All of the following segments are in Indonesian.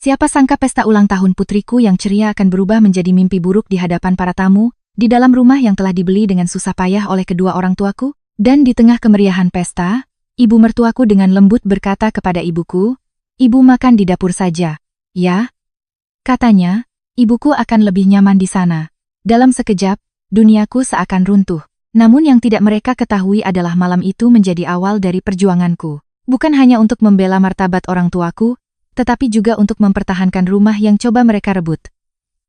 Siapa sangka pesta ulang tahun putriku yang ceria akan berubah menjadi mimpi buruk di hadapan para tamu, di dalam rumah yang telah dibeli dengan susah payah oleh kedua orang tuaku. Dan di tengah kemeriahan pesta, ibu mertuaku dengan lembut berkata kepada ibuku, "Ibu makan di dapur saja." "Ya?" katanya, "Ibuku akan lebih nyaman di sana." Dalam sekejap, duniaku seakan runtuh. Namun yang tidak mereka ketahui adalah malam itu menjadi awal dari perjuanganku. Bukan hanya untuk membela martabat orang tuaku, tetapi juga untuk mempertahankan rumah yang coba mereka rebut.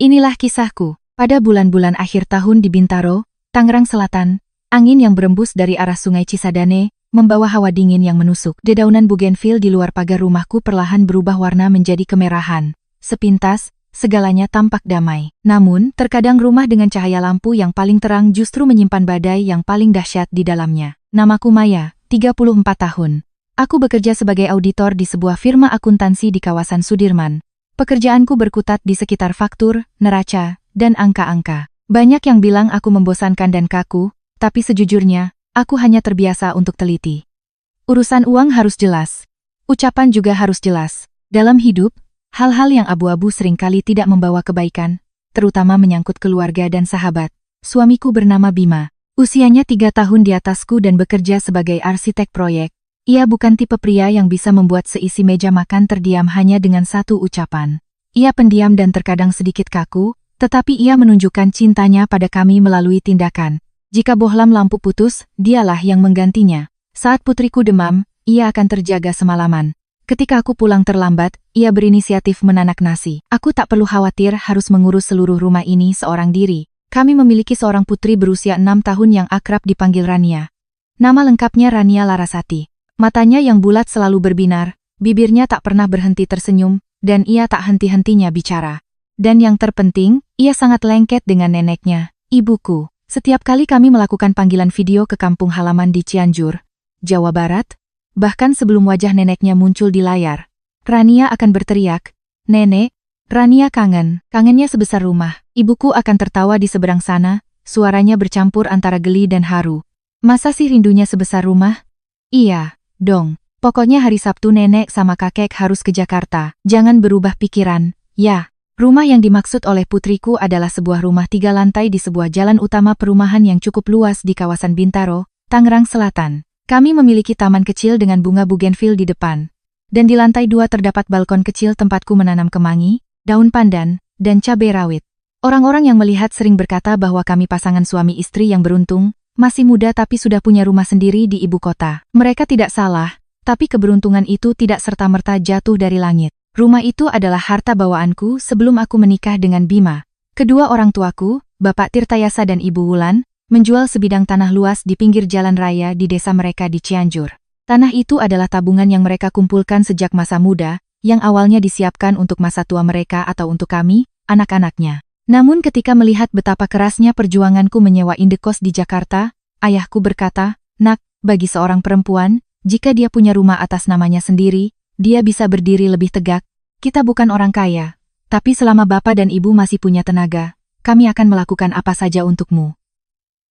Inilah kisahku. Pada bulan-bulan akhir tahun di Bintaro, Tangerang Selatan, angin yang berembus dari arah sungai Cisadane membawa hawa dingin yang menusuk. Dedaunan bugenvil di luar pagar rumahku perlahan berubah warna menjadi kemerahan. Sepintas, segalanya tampak damai. Namun, terkadang rumah dengan cahaya lampu yang paling terang justru menyimpan badai yang paling dahsyat di dalamnya. Namaku Maya, 34 tahun. Aku bekerja sebagai auditor di sebuah firma akuntansi di kawasan Sudirman. Pekerjaanku berkutat di sekitar faktur, neraca, dan angka-angka. Banyak yang bilang aku membosankan dan kaku, tapi sejujurnya, aku hanya terbiasa untuk teliti. Urusan uang harus jelas. Ucapan juga harus jelas. Dalam hidup, hal-hal yang abu-abu seringkali tidak membawa kebaikan, terutama menyangkut keluarga dan sahabat. Suamiku bernama Bima. Usianya 3 tahun di atasku dan bekerja sebagai arsitek proyek. Ia bukan tipe pria yang bisa membuat seisi meja makan terdiam hanya dengan satu ucapan. Ia pendiam dan terkadang sedikit kaku, tetapi ia menunjukkan cintanya pada kami melalui tindakan. Jika bohlam lampu putus, dialah yang menggantinya. Saat putriku demam, ia akan terjaga semalaman. Ketika aku pulang terlambat, ia berinisiatif menanak nasi. Aku tak perlu khawatir harus mengurus seluruh rumah ini seorang diri. Kami memiliki seorang putri berusia 6 tahun yang akrab dipanggil Rania. Nama lengkapnya Rania Larasati. Matanya yang bulat selalu berbinar, bibirnya tak pernah berhenti tersenyum, dan ia tak henti-hentinya bicara. Dan yang terpenting, ia sangat lengket dengan neneknya, ibuku. Setiap kali kami melakukan panggilan video ke kampung halaman di Cianjur, Jawa Barat, bahkan sebelum wajah neneknya muncul di layar, Rania akan berteriak, "Nenek, Rania kangen." Kangennya sebesar rumah. Ibuku akan tertawa di seberang sana, suaranya bercampur antara geli dan haru. "Masa sih rindunya sebesar rumah?" "Iya, dong. Pokoknya hari Sabtu nenek sama kakek harus ke Jakarta. Jangan berubah pikiran, ya." Rumah yang dimaksud oleh putriku adalah sebuah rumah 3 lantai di sebuah jalan utama perumahan yang cukup luas di kawasan Bintaro, Tangerang Selatan. Kami memiliki taman kecil dengan bunga bugenvil di depan. Dan di lantai 2 terdapat balkon kecil tempatku menanam kemangi, daun pandan, dan cabai rawit. Orang-orang yang melihat sering berkata bahwa kami pasangan suami istri yang beruntung, masih muda tapi sudah punya rumah sendiri di ibu kota. Mereka tidak salah, tapi keberuntungan itu tidak serta-merta jatuh dari langit. Rumah itu adalah harta bawaanku sebelum aku menikah dengan Bima. Kedua orang tuaku, Bapak Tirtayasa dan Ibu Wulan, menjual sebidang tanah luas di pinggir jalan raya di desa mereka di Cianjur. Tanah itu adalah tabungan yang mereka kumpulkan sejak masa muda, yang awalnya disiapkan untuk masa tua mereka atau untuk kami, anak-anaknya. Namun ketika melihat betapa kerasnya perjuanganku menyewa indekos di Jakarta, ayahku berkata, "Nak, bagi seorang perempuan, jika dia punya rumah atas namanya sendiri, dia bisa berdiri lebih tegak. Kita bukan orang kaya, tapi selama bapak dan ibu masih punya tenaga, kami akan melakukan apa saja untukmu."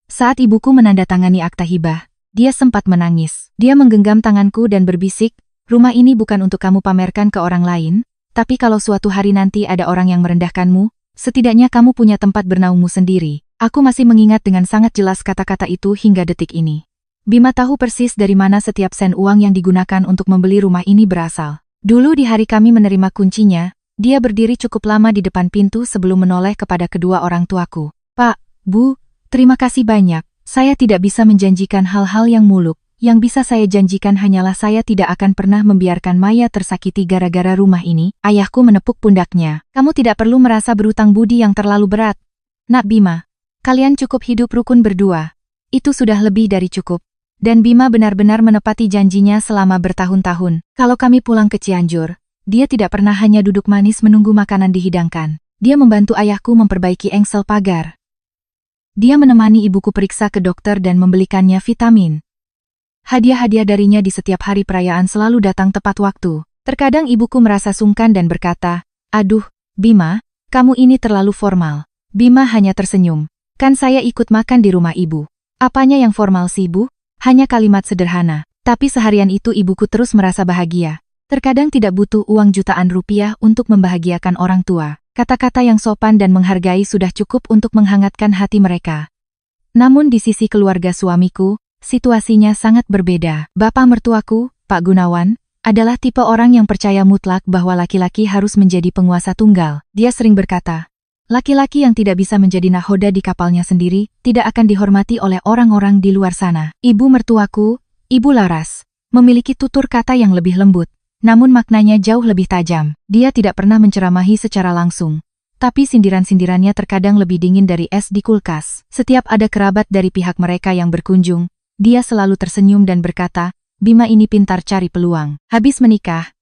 Saat ibuku menandatangani akta hibah, dia sempat menangis. Dia menggenggam tanganku dan berbisik, "Rumah ini bukan untuk kamu pamerkan ke orang lain, tapi kalau suatu hari nanti ada orang yang merendahkanmu, setidaknya kamu punya tempat bernaungmu sendiri." Aku masih mengingat dengan sangat jelas kata-kata itu hingga detik ini. Bima tahu persis dari mana setiap sen uang yang digunakan untuk membeli rumah ini berasal. Dulu di hari kami menerima kuncinya, dia berdiri cukup lama di depan pintu sebelum menoleh kepada kedua orang tuaku. "Pak, Bu, terima kasih banyak. Saya tidak bisa menjanjikan hal-hal yang muluk. Yang bisa saya janjikan hanyalah saya tidak akan pernah membiarkan Maya tersakiti gara-gara rumah ini." Ayahku menepuk pundaknya. "Kamu tidak perlu merasa berutang budi yang terlalu berat. Nak Bima, kalian cukup hidup rukun berdua. Itu sudah lebih dari cukup." Dan Bima benar-benar menepati janjinya selama bertahun-tahun. Kalau kami pulang ke Cianjur, dia tidak pernah hanya duduk manis menunggu makanan dihidangkan. Dia membantu ayahku memperbaiki engsel pagar. Dia menemani ibuku periksa ke dokter dan membelikannya vitamin. Hadiah-hadiah darinya di setiap hari perayaan selalu datang tepat waktu. Terkadang ibuku merasa sungkan dan berkata, "Aduh, Bima, kamu ini terlalu formal." Bima hanya tersenyum. "Kan saya ikut makan di rumah ibu. Apanya yang formal sih, Bu?" Hanya kalimat sederhana, tapi seharian itu ibuku terus merasa bahagia. Terkadang tidak butuh uang jutaan rupiah untuk membahagiakan orang tua. Kata-kata yang sopan dan menghargai sudah cukup untuk menghangatkan hati mereka. Namun di sisi keluarga suamiku, situasinya sangat berbeda. Bapak mertuaku, Pak Gunawan, adalah tipe orang yang percaya mutlak bahwa laki-laki harus menjadi penguasa tunggal. Dia sering berkata, laki-laki yang tidak bisa menjadi nahoda di kapalnya sendiri, tidak akan dihormati oleh orang-orang di luar sana. Ibu mertuaku, Ibu Laras, memiliki tutur kata yang lebih lembut. Namun maknanya jauh lebih tajam. Dia tidak pernah menceramahi secara langsung. Tapi sindiran-sindirannya terkadang lebih dingin dari es di kulkas. Setiap ada kerabat dari pihak mereka yang berkunjung, dia selalu tersenyum dan berkata, Bima ini pintar cari peluang. Habis menikah,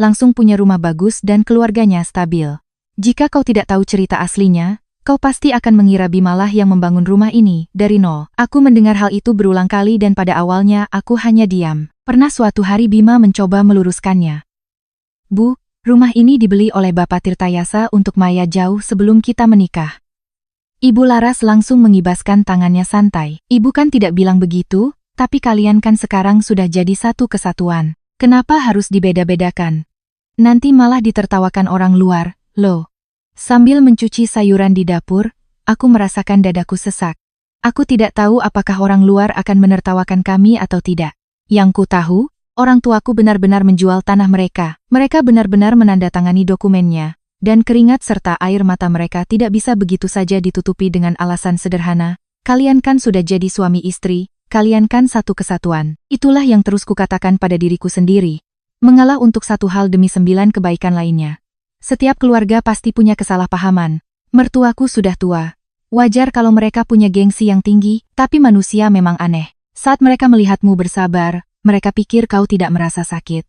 langsung punya rumah bagus dan keluarganya stabil. Jika kau tidak tahu cerita aslinya, kau pasti akan mengira Bimalah yang membangun rumah ini dari nol. Aku mendengar hal itu berulang kali dan pada awalnya aku hanya diam. Pernah suatu hari Bima mencoba meluruskannya. Bu, rumah ini dibeli oleh Bapak Tirtayasa untuk Maya jauh sebelum kita menikah. Ibu Laras langsung mengibaskan tangannya santai. Ibu kan tidak bilang begitu, tapi kalian kan sekarang sudah jadi satu kesatuan. Kenapa harus dibeda-bedakan? Nanti malah ditertawakan orang luar, loh. Sambil mencuci sayuran di dapur, aku merasakan dadaku sesak. Aku tidak tahu apakah orang luar akan menertawakan kami atau tidak. Yang ku tahu, orang tuaku benar-benar menjual tanah mereka. Mereka benar-benar menandatangani dokumennya, dan keringat serta air mata mereka tidak bisa begitu saja ditutupi dengan alasan sederhana. Kalian kan sudah jadi suami istri, kalian kan satu kesatuan. Itulah yang terus kukatakan pada diriku sendiri. Mengalah untuk satu hal demi 9 kebaikan lainnya. Setiap keluarga pasti punya kesalahpahaman. Mertuaku sudah tua. Wajar kalau mereka punya gengsi yang tinggi, tapi manusia memang aneh. Saat mereka melihatmu bersabar, mereka pikir kau tidak merasa sakit.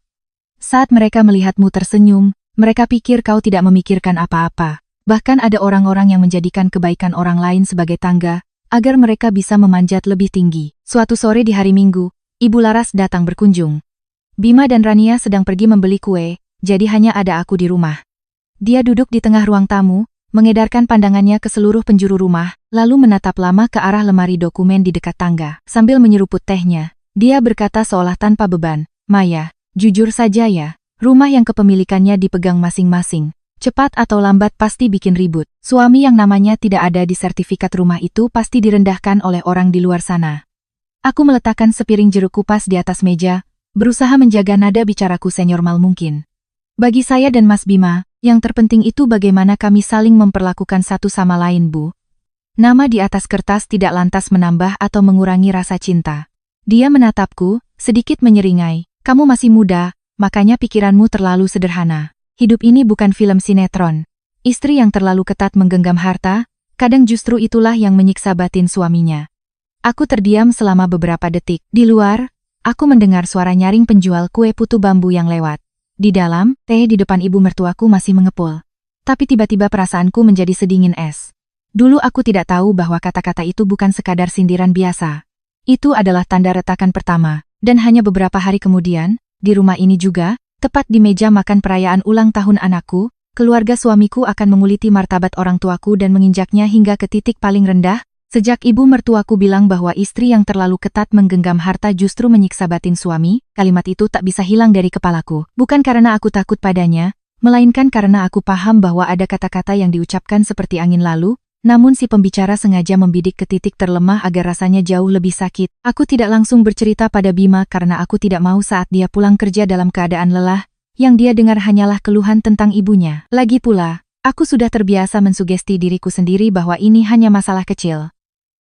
Saat mereka melihatmu tersenyum, mereka pikir kau tidak memikirkan apa-apa. Bahkan ada orang-orang yang menjadikan kebaikan orang lain sebagai tangga, agar mereka bisa memanjat lebih tinggi. Suatu sore di hari Minggu, Ibu Laras datang berkunjung. Bima dan Rania sedang pergi membeli kue, jadi hanya ada aku di rumah. Dia duduk di tengah ruang tamu, mengedarkan pandangannya ke seluruh penjuru rumah, lalu menatap lama ke arah lemari dokumen di dekat tangga. Sambil menyeruput tehnya, dia berkata seolah tanpa beban, Maya, jujur saja ya, rumah yang kepemilikannya dipegang masing-masing. Cepat atau lambat pasti bikin ribut. Suami yang namanya tidak ada di sertifikat rumah itu pasti direndahkan oleh orang di luar sana. Aku meletakkan sepiring jeruk kupas di atas meja, berusaha menjaga nada bicaraku senormal mungkin. Bagi saya dan Mas Bima, yang terpenting itu bagaimana kami saling memperlakukan satu sama lain, Bu. Nama di atas kertas tidak lantas menambah atau mengurangi rasa cinta. Dia menatapku, sedikit menyeringai. Kamu masih muda, makanya pikiranmu terlalu sederhana. Hidup ini bukan film sinetron. Istri yang terlalu ketat menggenggam harta, kadang justru itulah yang menyiksa batin suaminya. Aku terdiam selama beberapa detik. Di luar, aku mendengar suara nyaring penjual kue putu bambu yang lewat. Di dalam, teh di depan ibu mertuaku masih mengepul. Tapi tiba-tiba perasaanku menjadi sedingin es. Dulu aku tidak tahu bahwa kata-kata itu bukan sekadar sindiran biasa. Itu adalah tanda retakan pertama. Dan hanya beberapa hari kemudian, di rumah ini juga, tepat di meja makan perayaan ulang tahun anakku, keluarga suamiku akan menguliti martabat orang tuaku dan menginjaknya hingga ke titik paling rendah. Sejak ibu mertuaku bilang bahwa istri yang terlalu ketat menggenggam harta justru menyiksa batin suami, kalimat itu tak bisa hilang dari kepalaku. Bukan karena aku takut padanya, melainkan karena aku paham bahwa ada kata-kata yang diucapkan seperti angin lalu, namun si pembicara sengaja membidik ke titik terlemah agar rasanya jauh lebih sakit. Aku tidak langsung bercerita pada Bima karena aku tidak mau saat dia pulang kerja dalam keadaan lelah, yang dia dengar hanyalah keluhan tentang ibunya. Lagi pula, aku sudah terbiasa mensugesti diriku sendiri bahwa ini hanya masalah kecil.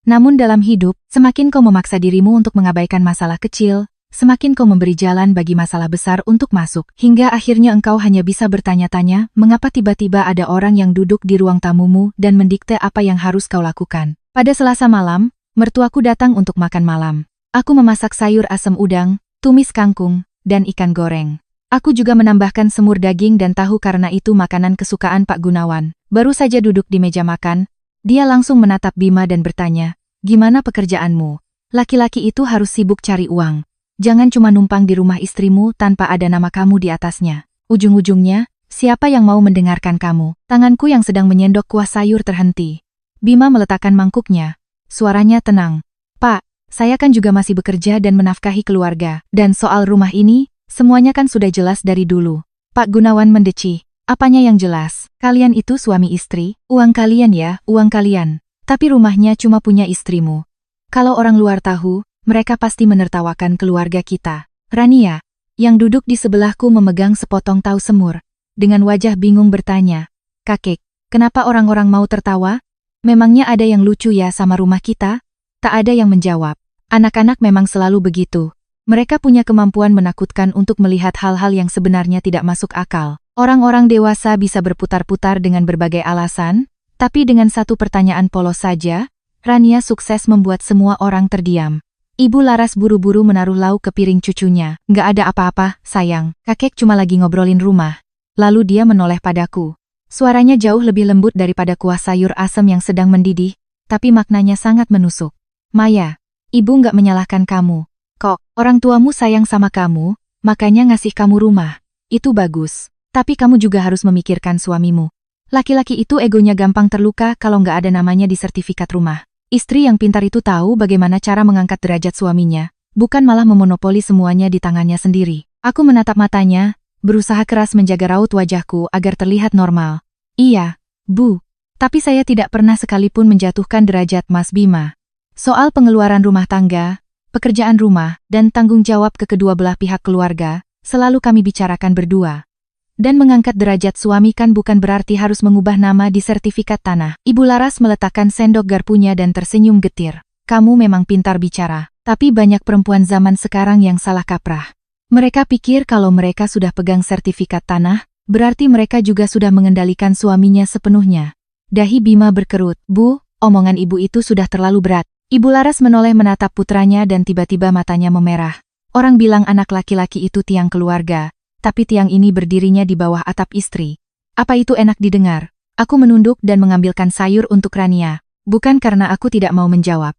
Namun dalam hidup, semakin kau memaksa dirimu untuk mengabaikan masalah kecil, semakin kau memberi jalan bagi masalah besar untuk masuk. Hingga akhirnya engkau hanya bisa bertanya-tanya, mengapa tiba-tiba ada orang yang duduk di ruang tamumu dan mendikte apa yang harus kau lakukan. Pada Selasa malam, mertuaku datang untuk makan malam. Aku memasak sayur asam udang, tumis kangkung, dan ikan goreng. Aku juga menambahkan semur daging dan tahu karena itu makanan kesukaan Pak Gunawan. Baru saja duduk di meja makan, dia langsung menatap Bima dan bertanya, gimana pekerjaanmu? Laki-laki itu harus sibuk cari uang. Jangan cuma numpang di rumah istrimu tanpa ada nama kamu di atasnya. Ujung-ujungnya, siapa yang mau mendengarkan kamu? Tanganku yang sedang menyendok kuah sayur terhenti. Bima meletakkan mangkuknya. Suaranya tenang. Pak, saya kan juga masih bekerja dan menafkahi keluarga. Dan soal rumah ini, Semuanya kan sudah jelas dari dulu. Pak Gunawan mendeci. Apanya yang jelas? Kalian itu suami istri, uang kalian ya, uang kalian. Tapi rumahnya cuma punya istrimu. Kalau orang luar tahu, mereka pasti menertawakan keluarga kita. Rania, yang duduk di sebelahku memegang sepotong tahu semur. Dengan wajah bingung bertanya, "Kakek, kenapa orang-orang mau tertawa? Memangnya ada yang lucu ya sama rumah kita?" Tak ada yang menjawab. Anak-anak memang selalu begitu. Mereka punya kemampuan menakutkan untuk melihat hal-hal yang sebenarnya tidak masuk akal. Orang-orang dewasa bisa berputar-putar dengan berbagai alasan, tapi dengan satu pertanyaan polos saja, Rania sukses membuat semua orang terdiam. Ibu Laras buru-buru menaruh lauk ke piring cucunya. "Nggak ada apa-apa, sayang. Kakek cuma lagi ngobrolin rumah." Lalu dia menoleh padaku. Suaranya jauh lebih lembut daripada kuah sayur asem yang sedang mendidih, tapi maknanya sangat menusuk. "Maya, ibu nggak menyalahkan kamu. Kok, orang tuamu sayang sama kamu, makanya ngasih kamu rumah. Itu bagus. Tapi kamu juga harus memikirkan suamimu. Laki-laki itu egonya gampang terluka kalau nggak ada namanya di sertifikat rumah. Istri yang pintar itu tahu bagaimana cara mengangkat derajat suaminya, bukan malah memonopoli semuanya di tangannya sendiri." Aku menatap matanya, berusaha keras menjaga raut wajahku agar terlihat normal. "Iya, Bu. Tapi saya tidak pernah sekalipun menjatuhkan derajat Mas Bima. Soal pengeluaran rumah tangga, pekerjaan rumah, dan tanggung jawab ke kedua belah pihak keluarga, selalu kami bicarakan berdua. Dan mengangkat derajat suami kan bukan berarti harus mengubah nama di sertifikat tanah." Ibu Laras meletakkan sendok garpunya dan tersenyum getir. "Kamu memang pintar bicara, tapi banyak perempuan zaman sekarang yang salah kaprah. Mereka pikir kalau mereka sudah pegang sertifikat tanah, berarti mereka juga sudah mengendalikan suaminya sepenuhnya." Dahi Bima berkerut. "Bu, omongan ibu itu sudah terlalu berat." Ibu Laras menoleh menatap putranya dan tiba-tiba matanya memerah. Orang bilang anak laki-laki itu tiang keluarga, tapi tiang ini berdirinya di bawah atap istri. Apa itu enak didengar? Aku menunduk dan mengambilkan sayur untuk Rania, bukan karena aku tidak mau menjawab.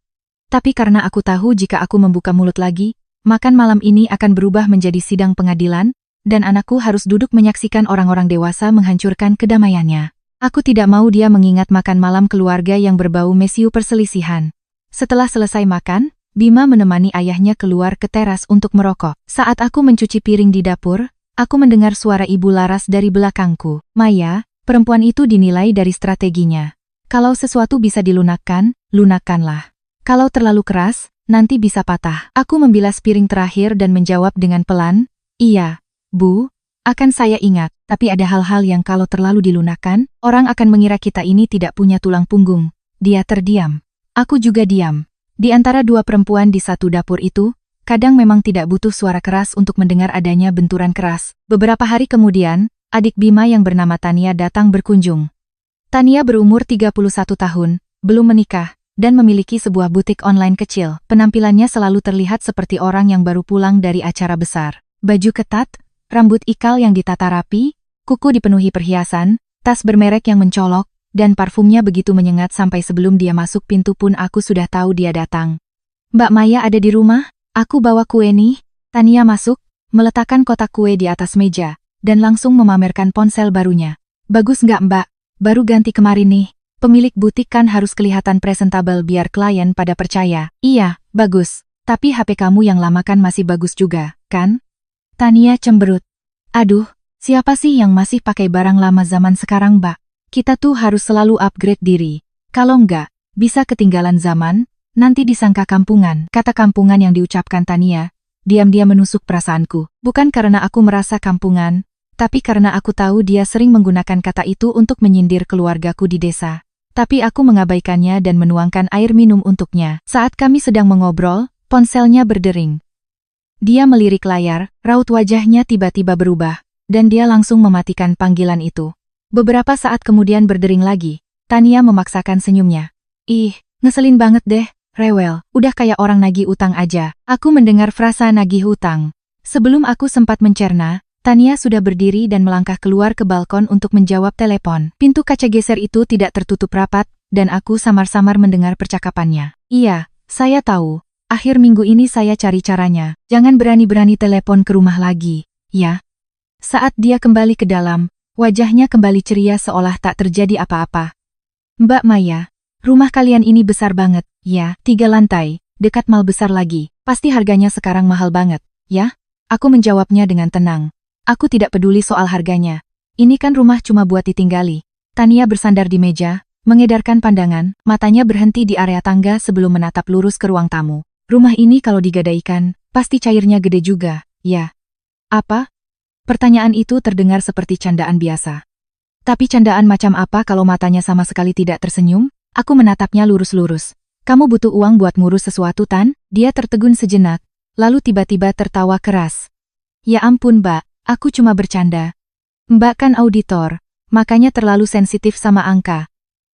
Tapi karena aku tahu jika aku membuka mulut lagi, makan malam ini akan berubah menjadi sidang pengadilan, dan anakku harus duduk menyaksikan orang-orang dewasa menghancurkan kedamaiannya. Aku tidak mau dia mengingat makan malam keluarga yang berbau mesiu perselisihan. Setelah selesai makan, Bima menemani ayahnya keluar ke teras untuk merokok. Saat aku mencuci piring di dapur, aku mendengar suara Ibu Laras dari belakangku. "Maya, perempuan itu dinilai dari strateginya. Kalau sesuatu bisa dilunakkan, lunakkanlah. Kalau terlalu keras, nanti bisa patah." Aku membilas piring terakhir dan menjawab dengan pelan, "Iya, Bu, akan saya ingat. Tapi ada hal-hal yang kalau terlalu dilunakkan, orang akan mengira kita ini tidak punya tulang punggung." Dia terdiam. Aku juga diam. Di antara dua perempuan di satu dapur itu, kadang memang tidak butuh suara keras untuk mendengar adanya benturan keras. Beberapa hari kemudian, adik Bima yang bernama Tania datang berkunjung. Tania berumur 31 tahun, belum menikah, dan memiliki sebuah butik online kecil. Penampilannya selalu terlihat seperti orang yang baru pulang dari acara besar. Baju ketat, rambut ikal yang ditata rapi, kuku dipenuhi perhiasan, tas bermerek yang mencolok, dan parfumnya begitu menyengat sampai sebelum dia masuk pintu pun aku sudah tahu dia datang. "Mbak Maya ada di rumah? Aku bawa kue nih." Tania masuk, meletakkan kotak kue di atas meja, dan langsung memamerkan ponsel barunya. "Bagus nggak Mbak? Baru ganti kemarin nih. Pemilik butik kan harus kelihatan presentabel biar klien pada percaya." "Iya, bagus. Tapi HP kamu yang lama kan masih bagus juga, kan?" Tania cemberut. "Aduh, siapa sih yang masih pakai barang lama zaman sekarang Mbak? Kita tuh harus selalu upgrade diri. Kalau enggak, bisa ketinggalan zaman, nanti disangka kampungan." Kata kampungan yang diucapkan Tania, diam-diam menusuk perasaanku. Bukan karena aku merasa kampungan, tapi karena aku tahu dia sering menggunakan kata itu untuk menyindir keluargaku di desa. Tapi aku mengabaikannya dan menuangkan air minum untuknya. Saat kami sedang mengobrol, ponselnya berdering. Dia melirik layar, raut wajahnya tiba-tiba berubah, dan dia langsung mematikan panggilan itu. Beberapa saat kemudian berdering lagi. Tania memaksakan senyumnya. "Ih, ngeselin banget deh, rewel, udah kayak orang nagih utang aja." Aku mendengar frasa nagih hutang. Sebelum aku sempat mencerna, Tania sudah berdiri dan melangkah keluar ke balkon untuk menjawab telepon. Pintu kaca geser itu tidak tertutup rapat, dan aku samar-samar mendengar percakapannya. "Iya, saya tahu. Akhir minggu ini saya cari caranya. Jangan berani-berani telepon ke rumah lagi, ya." Saat dia kembali ke dalam, wajahnya kembali ceria seolah tak terjadi apa-apa. "Mbak Maya, rumah kalian ini besar banget, ya? 3 lantai, dekat mal besar lagi. Pasti harganya sekarang mahal banget, ya?" Aku menjawabnya dengan tenang. Aku tidak peduli soal harganya. Ini kan rumah cuma buat ditinggali. Tania bersandar di meja, mengedarkan pandangan, matanya berhenti di area tangga sebelum menatap lurus ke ruang tamu. Rumah ini kalau digadaikan, pasti cairnya gede juga, ya. Apa? Pertanyaan itu terdengar seperti candaan biasa. Tapi candaan macam apa kalau matanya sama sekali tidak tersenyum? Aku menatapnya lurus-lurus. Kamu butuh uang buat ngurus sesuatu, Tan? Dia tertegun sejenak, lalu tiba-tiba tertawa keras. Ya ampun, Mbak, aku cuma bercanda. Mbak kan auditor, makanya terlalu sensitif sama angka.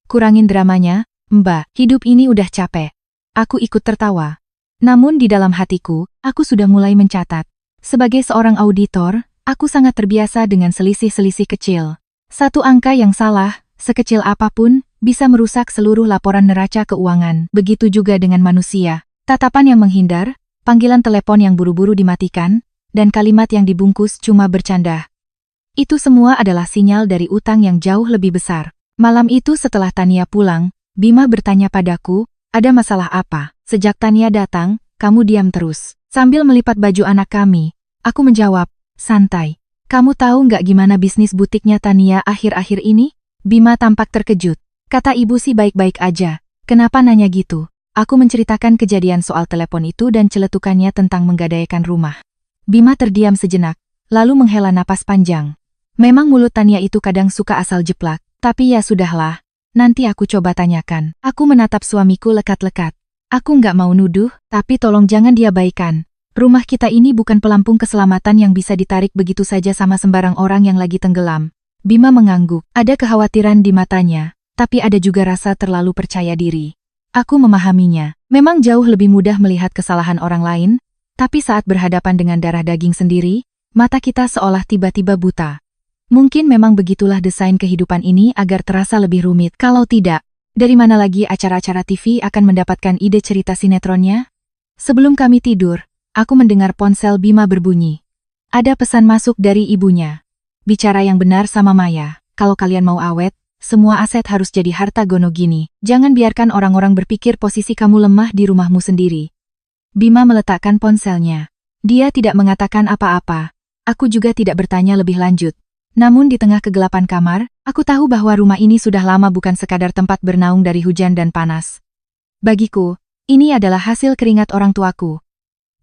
Kurangin dramanya, Mbak, hidup ini udah capek. Aku ikut tertawa. Namun di dalam hatiku, aku sudah mulai mencatat. Sebagai seorang auditor, aku sangat terbiasa dengan selisih-selisih kecil. Satu angka yang salah, sekecil apapun, bisa merusak seluruh laporan neraca keuangan. Begitu juga dengan manusia. Tatapan yang menghindar, panggilan telepon yang buru-buru dimatikan, dan kalimat yang dibungkus cuma bercanda. Itu semua adalah sinyal dari utang yang jauh lebih besar. Malam itu setelah Tania pulang, Bima bertanya padaku, ada masalah apa? Sejak Tania datang, kamu diam terus. Sambil melipat baju anak kami, aku menjawab, santai. Kamu tahu nggak gimana bisnis butiknya Tania akhir-akhir ini? Bima tampak terkejut. Kata ibu sih baik-baik aja. Kenapa nanya gitu? Aku menceritakan kejadian soal telepon itu dan celetukannya tentang menggadaikan rumah. Bima terdiam sejenak, lalu menghela napas panjang. Memang mulut Tania itu kadang suka asal jeplak, tapi ya sudahlah. Nanti aku coba tanyakan. Aku menatap suamiku lekat-lekat. Aku nggak mau nuduh, tapi tolong jangan diabaikan. Rumah kita ini bukan pelampung keselamatan yang bisa ditarik begitu saja sama sembarang orang yang lagi tenggelam. Bima mengangguk. Ada kekhawatiran di matanya, tapi ada juga rasa terlalu percaya diri. Aku memahaminya. Memang jauh lebih mudah melihat kesalahan orang lain, tapi saat berhadapan dengan darah daging sendiri, mata kita seolah tiba-tiba buta. Mungkin memang begitulah desain kehidupan ini agar terasa lebih rumit. Kalau tidak, dari mana lagi acara-acara TV akan mendapatkan ide cerita sinetronnya? Sebelum kami tidur, aku mendengar ponsel Bima berbunyi. Ada pesan masuk dari ibunya. Bicara yang benar sama Maya, kalau kalian mau awet, semua aset harus jadi harta gono gini. Jangan biarkan orang-orang berpikir posisi kamu lemah di rumahmu sendiri. Bima meletakkan ponselnya. Dia tidak mengatakan apa-apa. Aku juga tidak bertanya lebih lanjut. Namun di tengah kegelapan kamar, aku tahu bahwa rumah ini sudah lama bukan sekadar tempat bernaung dari hujan dan panas. Bagiku, ini adalah hasil keringat orang tuaku.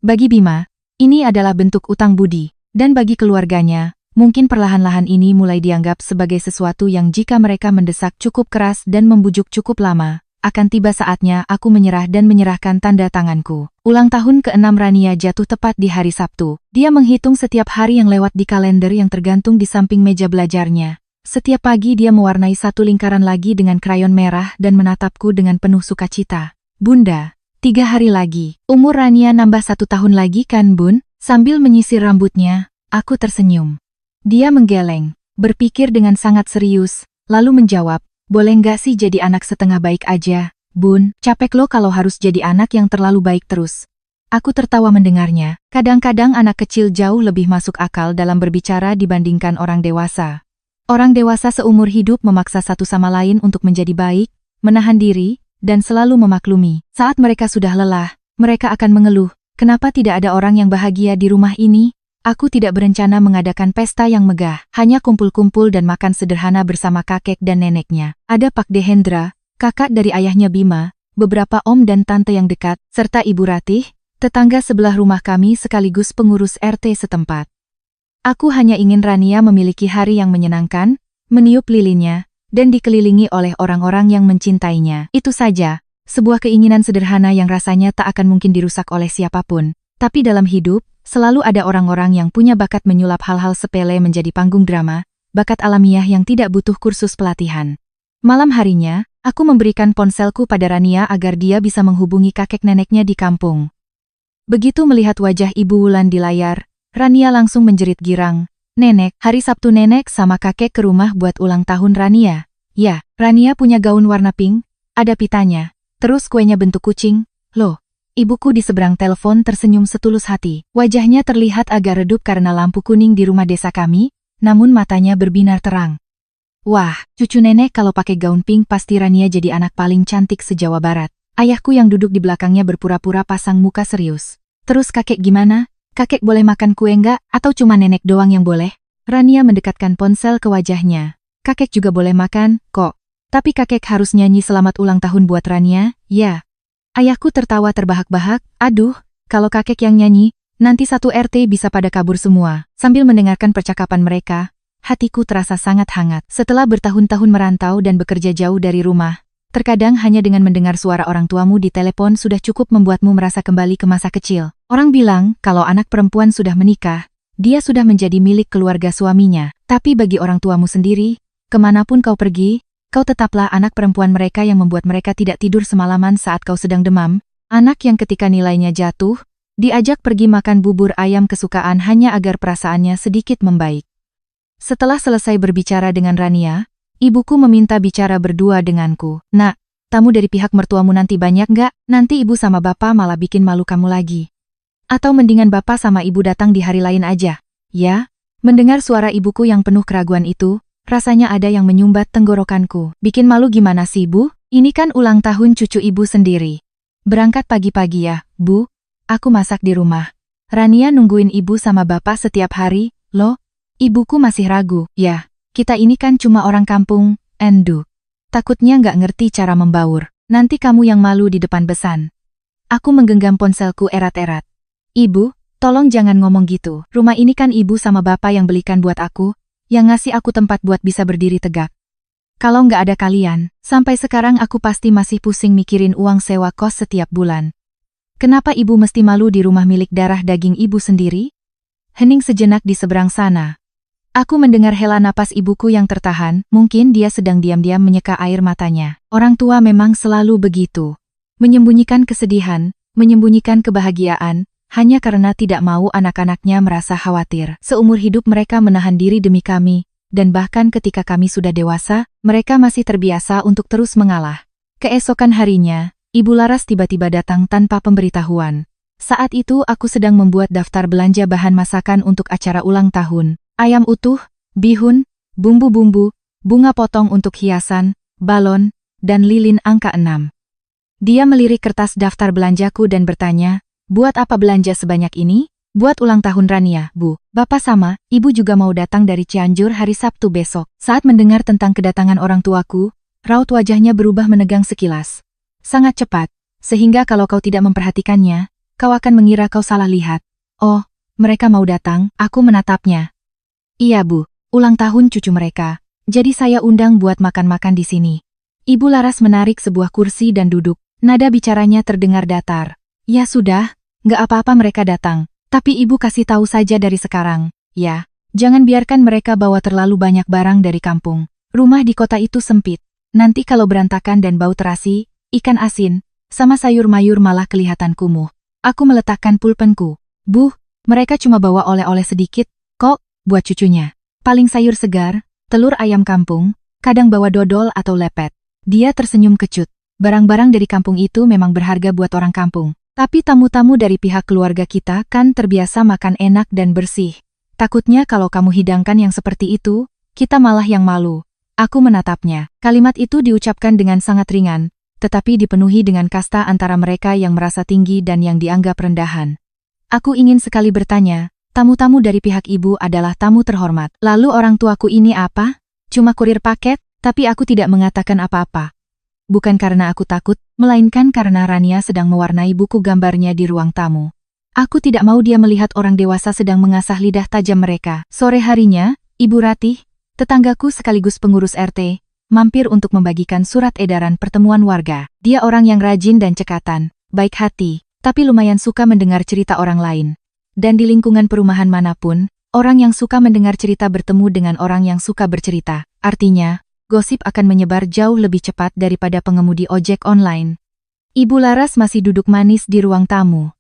Bagi Bima, ini adalah bentuk utang budi, dan bagi keluarganya, mungkin perlahan-lahan ini mulai dianggap sebagai sesuatu yang jika mereka mendesak cukup keras dan membujuk cukup lama, akan tiba saatnya aku menyerah dan menyerahkan tanda tanganku. Ulang tahun ke-6 Rania jatuh tepat di hari Sabtu. Dia menghitung setiap hari yang lewat di kalender yang tergantung di samping meja belajarnya. Setiap pagi dia mewarnai satu lingkaran lagi dengan krayon merah dan menatapku dengan penuh sukacita. Bunda, 3 hari lagi. Umur Rania nambah 1 tahun lagi kan, Bun? Sambil menyisir rambutnya, aku tersenyum. Dia menggeleng, berpikir dengan sangat serius, lalu menjawab, boleh nggak sih jadi anak setengah baik aja, Bun? Capek lo kalau harus jadi anak yang terlalu baik terus. Aku tertawa mendengarnya. Kadang-kadang anak kecil jauh lebih masuk akal dalam berbicara dibandingkan orang dewasa. Orang dewasa seumur hidup memaksa satu sama lain untuk menjadi baik, menahan diri, dan selalu memaklumi. Saat mereka sudah lelah, mereka akan mengeluh, kenapa tidak ada orang yang bahagia di rumah ini? Aku tidak berencana mengadakan pesta yang megah, hanya kumpul-kumpul dan makan sederhana bersama kakek dan neneknya. Ada Pak Dehendra, kakak dari ayahnya Bima, beberapa om dan tante yang dekat, serta Ibu Ratih, tetangga sebelah rumah kami sekaligus pengurus RT setempat. Aku hanya ingin Rania memiliki hari yang menyenangkan, meniup lilinnya, dan dikelilingi oleh orang-orang yang mencintainya. Itu saja, sebuah keinginan sederhana yang rasanya tak akan mungkin dirusak oleh siapapun. Tapi dalam hidup, selalu ada orang-orang yang punya bakat menyulap hal-hal sepele menjadi panggung drama, bakat alamiah yang tidak butuh kursus pelatihan. Malam harinya, aku memberikan ponselku pada Rania agar dia bisa menghubungi kakek neneknya di kampung. Begitu melihat wajah Ibu Wulan di layar, Rania langsung menjerit girang. Nenek, hari Sabtu nenek sama kakek ke rumah buat ulang tahun Rania. Ya, Rania punya gaun warna pink, ada pitanya, terus kuenya bentuk kucing. Loh, ibuku di seberang telepon tersenyum setulus hati. Wajahnya terlihat agak redup karena lampu kuning di rumah desa kami, namun matanya berbinar terang. Wah, cucu nenek kalau pakai gaun pink pasti Rania jadi anak paling cantik se-Jawa Barat. Ayahku yang duduk di belakangnya berpura-pura pasang muka serius. Terus kakek gimana? Kakek boleh makan kue nggak? Atau cuma nenek doang yang boleh? Rania mendekatkan ponsel ke wajahnya. Kakek juga boleh makan, kok. Tapi kakek harus nyanyi selamat ulang tahun buat Rania, ya. Ayahku tertawa terbahak-bahak, aduh, kalau kakek yang nyanyi, nanti satu RT bisa pada kabur semua. Sambil mendengarkan percakapan mereka, hatiku terasa sangat hangat. Setelah bertahun-tahun merantau dan bekerja jauh dari rumah, terkadang hanya dengan mendengar suara orang tuamu di telepon sudah cukup membuatmu merasa kembali ke masa kecil. Orang bilang, kalau anak perempuan sudah menikah, dia sudah menjadi milik keluarga suaminya. Tapi bagi orang tuamu sendiri, kemanapun kau pergi, kau tetaplah anak perempuan mereka yang membuat mereka tidak tidur semalaman saat kau sedang demam. Anak yang ketika nilainya jatuh, diajak pergi makan bubur ayam kesukaan hanya agar perasaannya sedikit membaik. Setelah selesai berbicara dengan Rania, ibuku meminta bicara berdua denganku. Nak, tamu dari pihak mertuamu nanti banyak nggak? Nanti ibu sama bapak malah bikin malu kamu lagi. Atau mendingan bapak sama ibu datang di hari lain aja. Ya, mendengar suara ibuku yang penuh keraguan itu, rasanya ada yang menyumbat tenggorokanku. Bikin malu gimana sih, Bu? Ini kan ulang tahun cucu ibu sendiri. Berangkat pagi-pagi ya, Bu. Aku masak di rumah. Rania nungguin ibu sama bapak setiap hari, loh. Ibuku masih ragu. Ya, kita ini kan cuma orang kampung, endu. Takutnya nggak ngerti cara membaur. Nanti kamu yang malu di depan besan. Aku menggenggam ponselku erat-erat. Ibu, tolong jangan ngomong gitu. Rumah ini kan ibu sama bapak yang belikan buat aku, yang ngasih aku tempat buat bisa berdiri tegak. Kalau nggak ada kalian, sampai sekarang aku pasti masih pusing mikirin uang sewa kos setiap bulan. Kenapa ibu mesti malu di rumah milik darah daging ibu sendiri? Hening sejenak di seberang sana. Aku mendengar hela napas ibuku yang tertahan, mungkin dia sedang diam-diam menyeka air matanya. Orang tua memang selalu begitu. Menyembunyikan kesedihan, menyembunyikan kebahagiaan, hanya karena tidak mau anak-anaknya merasa khawatir. Seumur hidup mereka menahan diri demi kami, dan bahkan ketika kami sudah dewasa, mereka masih terbiasa untuk terus mengalah. Keesokan harinya, Ibu Laras tiba-tiba datang tanpa pemberitahuan. Saat itu aku sedang membuat daftar belanja bahan masakan untuk acara ulang tahun. Ayam utuh, bihun, bumbu-bumbu, bunga potong untuk hiasan, balon, dan lilin angka 6. Dia melirik kertas daftar belanjaku dan bertanya, buat apa belanja sebanyak ini? Buat ulang tahun Rania, Bu. Bapak sama, Ibu juga mau datang dari Cianjur hari Sabtu besok. Saat mendengar tentang kedatangan orang tuaku, raut wajahnya berubah menegang sekilas. Sangat cepat, sehingga kalau kau tidak memperhatikannya, kau akan mengira kau salah lihat. Oh, mereka mau datang, aku menatapnya. Iya, Bu, ulang tahun cucu mereka. Jadi saya undang buat makan-makan di sini. Ibu Laras menarik sebuah kursi dan duduk. Nada bicaranya terdengar datar. Ya sudah, nggak apa-apa mereka datang. Tapi ibu kasih tahu saja dari sekarang. Ya, jangan biarkan mereka bawa terlalu banyak barang dari kampung. Rumah di kota itu sempit. Nanti kalau berantakan dan bau terasi, ikan asin, sama sayur mayur malah kelihatan kumuh. Aku meletakkan pulpenku. Bu, mereka cuma bawa oleh-oleh sedikit, kok, buat cucunya. Paling sayur segar, telur ayam kampung, kadang bawa dodol atau lepet. Dia tersenyum kecut. Barang-barang dari kampung itu memang berharga buat orang kampung. Tapi tamu-tamu dari pihak keluarga kita kan terbiasa makan enak dan bersih. Takutnya kalau kamu hidangkan yang seperti itu, kita malah yang malu. Aku menatapnya. Kalimat itu diucapkan dengan sangat ringan, tetapi dipenuhi dengan kasta antara mereka yang merasa tinggi dan yang dianggap rendahan. Aku ingin sekali bertanya, tamu-tamu dari pihak ibu adalah tamu terhormat. Lalu orang tuaku ini apa? Cuma kurir paket, tapi aku tidak mengatakan apa-apa. Bukan karena aku takut, melainkan karena Rania sedang mewarnai buku gambarnya di ruang tamu. Aku tidak mau dia melihat orang dewasa sedang mengasah lidah tajam mereka. Sore harinya, Ibu Ratih, tetanggaku sekaligus pengurus RT, mampir untuk membagikan surat edaran pertemuan warga. Dia orang yang rajin dan cekatan, baik hati, tapi lumayan suka mendengar cerita orang lain. Dan di lingkungan perumahan manapun, orang yang suka mendengar cerita bertemu dengan orang yang suka bercerita. Artinya, gosip akan menyebar jauh lebih cepat daripada pengemudi ojek online. Ibu Laras masih duduk manis di ruang tamu.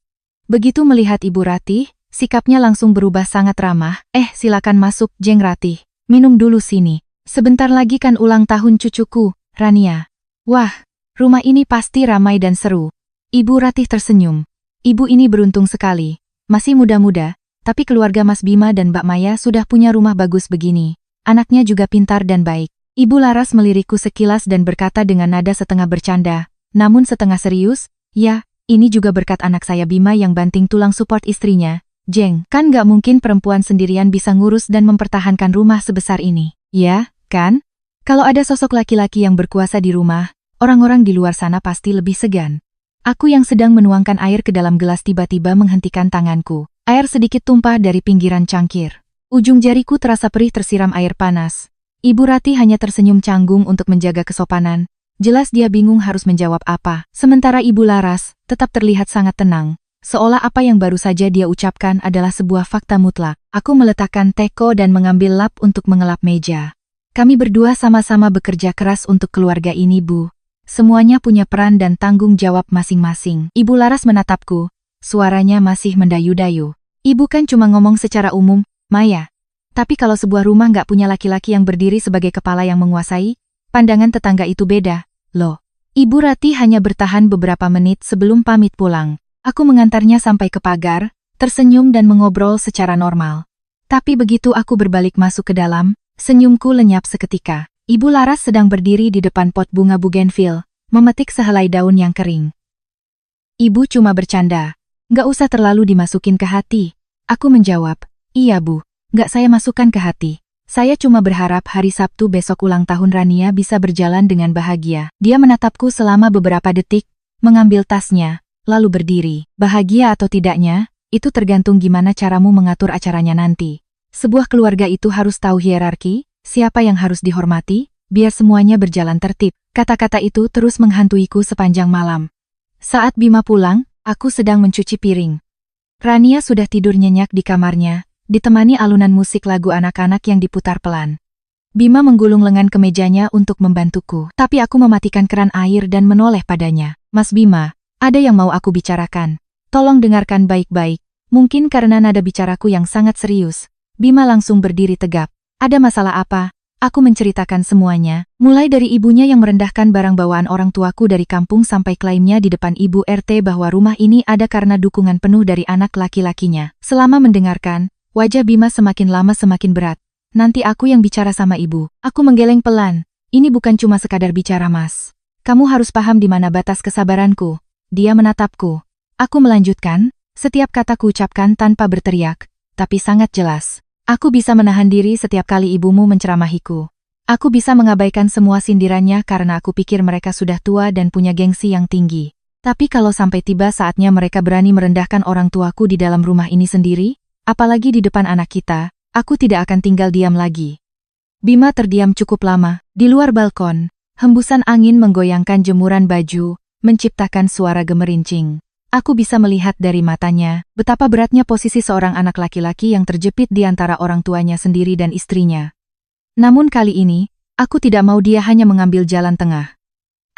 Begitu melihat Ibu Ratih, sikapnya langsung berubah sangat ramah. Silakan masuk, Jeng Ratih. Minum dulu sini. Sebentar lagi kan ulang tahun cucuku, Rania. Wah, rumah ini pasti ramai dan seru. Ibu Ratih tersenyum. Ibu ini beruntung sekali. Masih muda-muda, tapi keluarga Mas Bima dan Mbak Maya sudah punya rumah bagus begini. Anaknya juga pintar dan baik. Ibu Laras melirikku sekilas dan berkata dengan nada setengah bercanda, namun setengah serius, ya, ini juga berkat anak saya Bima yang banting tulang support istrinya, Jeng, kan gak mungkin perempuan sendirian bisa ngurus dan mempertahankan rumah sebesar ini. Ya, kan? Kalau ada sosok laki-laki yang berkuasa di rumah, orang-orang di luar sana pasti lebih segan. Aku yang sedang menuangkan air ke dalam gelas tiba-tiba menghentikan tanganku. Air sedikit tumpah dari pinggiran cangkir. Ujung jariku terasa perih tersiram air panas. Ibu Rati hanya tersenyum canggung untuk menjaga kesopanan. Jelas dia bingung harus menjawab apa. Sementara Ibu Laras tetap terlihat sangat tenang. Seolah apa yang baru saja dia ucapkan adalah sebuah fakta mutlak. Aku meletakkan teko dan mengambil lap untuk mengelap meja. Kami berdua sama-sama bekerja keras untuk keluarga ini, Bu. Semuanya punya peran dan tanggung jawab masing-masing. Ibu Laras menatapku. Suaranya masih mendayu-dayu. Ibu kan cuma ngomong secara umum, Maya. Tapi kalau sebuah rumah nggak punya laki-laki yang berdiri sebagai kepala yang menguasai, pandangan tetangga itu beda. Loh, Ibu Rati hanya bertahan beberapa menit sebelum pamit pulang. Aku mengantarnya sampai ke pagar, tersenyum dan mengobrol secara normal. Tapi begitu aku berbalik masuk ke dalam, senyumku lenyap seketika. Ibu Laras sedang berdiri di depan pot bunga bougainville, memetik sehelai daun yang kering. Ibu cuma bercanda. Nggak usah terlalu dimasukin ke hati. Aku menjawab, iya Bu, nggak saya masukkan ke hati. Saya cuma berharap hari Sabtu besok ulang tahun Rania bisa berjalan dengan bahagia. Dia menatapku selama beberapa detik, mengambil tasnya, lalu berdiri. Bahagia atau tidaknya, itu tergantung gimana caramu mengatur acaranya nanti. Sebuah keluarga itu harus tahu hierarki, siapa yang harus dihormati, biar semuanya berjalan tertib. Kata-kata itu terus menghantuiku sepanjang malam. Saat Bima pulang, aku sedang mencuci piring. Rania sudah tidur nyenyak di kamarnya, ditemani alunan musik lagu anak-anak yang diputar pelan. Bima menggulung lengan ke mejanya untuk membantuku, tapi aku mematikan keran air dan menoleh padanya. Mas Bima, ada yang mau aku bicarakan. Tolong dengarkan baik-baik. Mungkin karena nada bicaraku yang sangat serius. Bima langsung berdiri tegap. Ada masalah apa? Aku menceritakan semuanya, mulai dari ibunya yang merendahkan barang bawaan orang tuaku dari kampung sampai klaimnya di depan Ibu RT bahwa rumah ini ada karena dukungan penuh dari anak laki-lakinya. Selama mendengarkan, wajah Bima semakin lama semakin berat. Nanti aku yang bicara sama ibu. Aku menggeleng pelan. Ini bukan cuma sekadar bicara, Mas. Kamu harus paham di mana batas kesabaranku. Dia menatapku. Aku melanjutkan, setiap kata kuucapkan tanpa berteriak, tapi sangat jelas. Aku bisa menahan diri setiap kali ibumu menceramahiku. Aku bisa mengabaikan semua sindirannya karena aku pikir mereka sudah tua dan punya gengsi yang tinggi. Tapi kalau sampai tiba saatnya mereka berani merendahkan orang tuaku di dalam rumah ini sendiri, apalagi di depan anak kita, aku tidak akan tinggal diam lagi. Bima terdiam cukup lama. Di luar balkon, hembusan angin menggoyangkan jemuran baju, menciptakan suara gemerincing. Aku bisa melihat dari matanya, betapa beratnya posisi seorang anak laki-laki yang terjepit di antara orang tuanya sendiri dan istrinya. Namun kali ini, aku tidak mau dia hanya mengambil jalan tengah.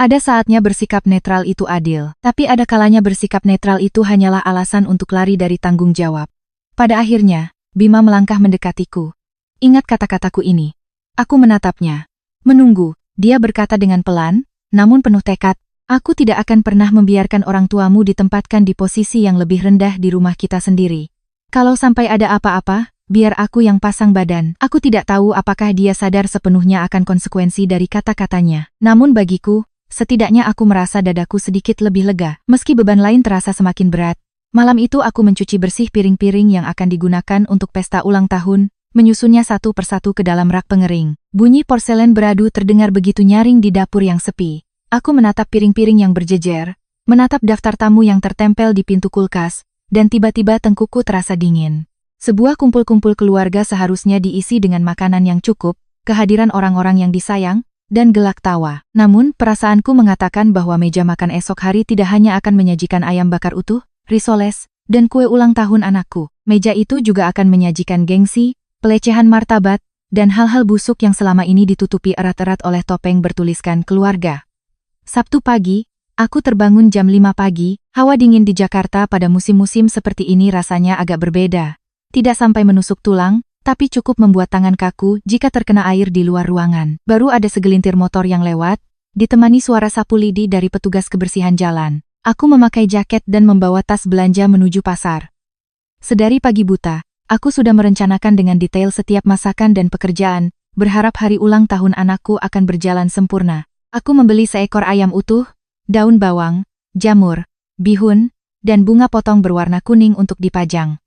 Ada saatnya bersikap netral itu adil, tapi ada kalanya bersikap netral itu hanyalah alasan untuk lari dari tanggung jawab. Pada akhirnya, Bima melangkah mendekatiku. Ingat kata-kataku ini. Aku menatapnya. Menunggu, dia berkata dengan pelan, namun penuh tekad. Aku tidak akan pernah membiarkan orang tuamu ditempatkan di posisi yang lebih rendah di rumah kita sendiri. Kalau sampai ada apa-apa, biar aku yang pasang badan. Aku tidak tahu apakah dia sadar sepenuhnya akan konsekuensi dari kata-katanya. Namun bagiku, setidaknya aku merasa dadaku sedikit lebih lega. Meski beban lain terasa semakin berat. Malam itu aku mencuci bersih piring-piring yang akan digunakan untuk pesta ulang tahun, menyusunnya satu persatu ke dalam rak pengering. Bunyi porselen beradu terdengar begitu nyaring di dapur yang sepi. Aku menatap piring-piring yang berjejer, menatap daftar tamu yang tertempel di pintu kulkas, dan tiba-tiba tengkukku terasa dingin. Sebuah kumpul-kumpul keluarga seharusnya diisi dengan makanan yang cukup, kehadiran orang-orang yang disayang, dan gelak tawa. Namun, perasaanku mengatakan bahwa meja makan esok hari tidak hanya akan menyajikan ayam bakar utuh, risoles, dan kue ulang tahun anakku. Meja itu juga akan menyajikan gengsi, pelecehan martabat, dan hal-hal busuk yang selama ini ditutupi erat-erat oleh topeng bertuliskan keluarga. Sabtu pagi, aku terbangun jam 5 pagi, hawa dingin di Jakarta pada musim-musim seperti ini rasanya agak berbeda. Tidak sampai menusuk tulang, tapi cukup membuat tangan kaku jika terkena air di luar ruangan. Baru ada segelintir motor yang lewat, ditemani suara sapu lidi dari petugas kebersihan jalan. Aku memakai jaket dan membawa tas belanja menuju pasar. Sedari pagi buta, aku sudah merencanakan dengan detail setiap masakan dan pekerjaan, berharap hari ulang tahun anakku akan berjalan sempurna. Aku membeli seekor ayam utuh, daun bawang, jamur, bihun, dan bunga potong berwarna kuning untuk dipajang.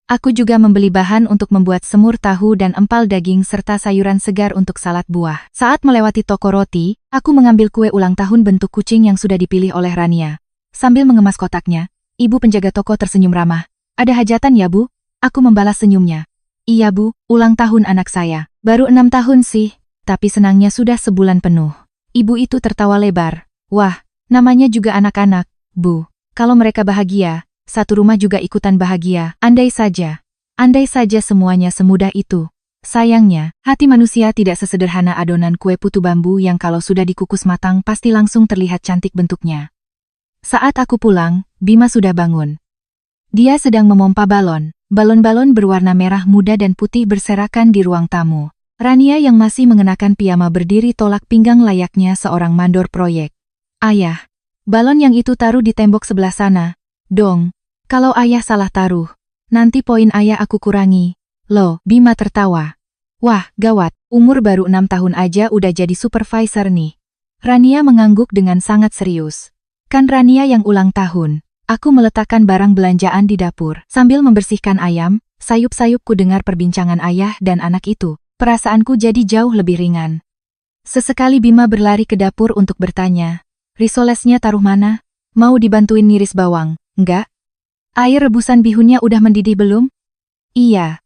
Aku juga membeli bahan untuk membuat semur tahu dan empal daging serta sayuran segar untuk salad buah. Saat melewati toko roti, aku mengambil kue ulang tahun bentuk kucing yang sudah dipilih oleh Rania. Sambil mengemas kotaknya, ibu penjaga toko tersenyum ramah. Ada hajatan ya, Bu? Aku membalas senyumnya. Iya, Bu, ulang tahun anak saya. Baru 6 tahun sih, tapi senangnya sudah sebulan penuh. Ibu itu tertawa lebar. Wah, namanya juga anak-anak, Bu. Kalau mereka bahagia, satu rumah juga ikutan bahagia. Andai saja semuanya semudah itu. Sayangnya, hati manusia tidak sesederhana adonan kue putu bambu yang kalau sudah dikukus matang pasti langsung terlihat cantik bentuknya. Saat aku pulang, Bima sudah bangun. Dia sedang memompa balon. Balon-balon berwarna merah muda dan putih berserakan di ruang tamu. Rania yang masih mengenakan piyama berdiri tolak pinggang layaknya seorang mandor proyek. Ayah, balon yang itu taruh di tembok sebelah sana. Dong. Kalau ayah salah taruh, nanti poin ayah aku kurangi. Loh, Bima tertawa. Wah, gawat, umur baru 6 tahun aja udah jadi supervisor nih. Rania mengangguk dengan sangat serius. Kan Rania yang ulang tahun. Aku meletakkan barang belanjaan di dapur. Sambil membersihkan ayam, sayup-sayupku dengar perbincangan ayah dan anak itu. Perasaanku jadi jauh lebih ringan. Sesekali Bima berlari ke dapur untuk bertanya. Risolesnya taruh mana? Mau dibantuin ngiris bawang? Enggak? Air rebusan bihunnya udah mendidih belum? Iya.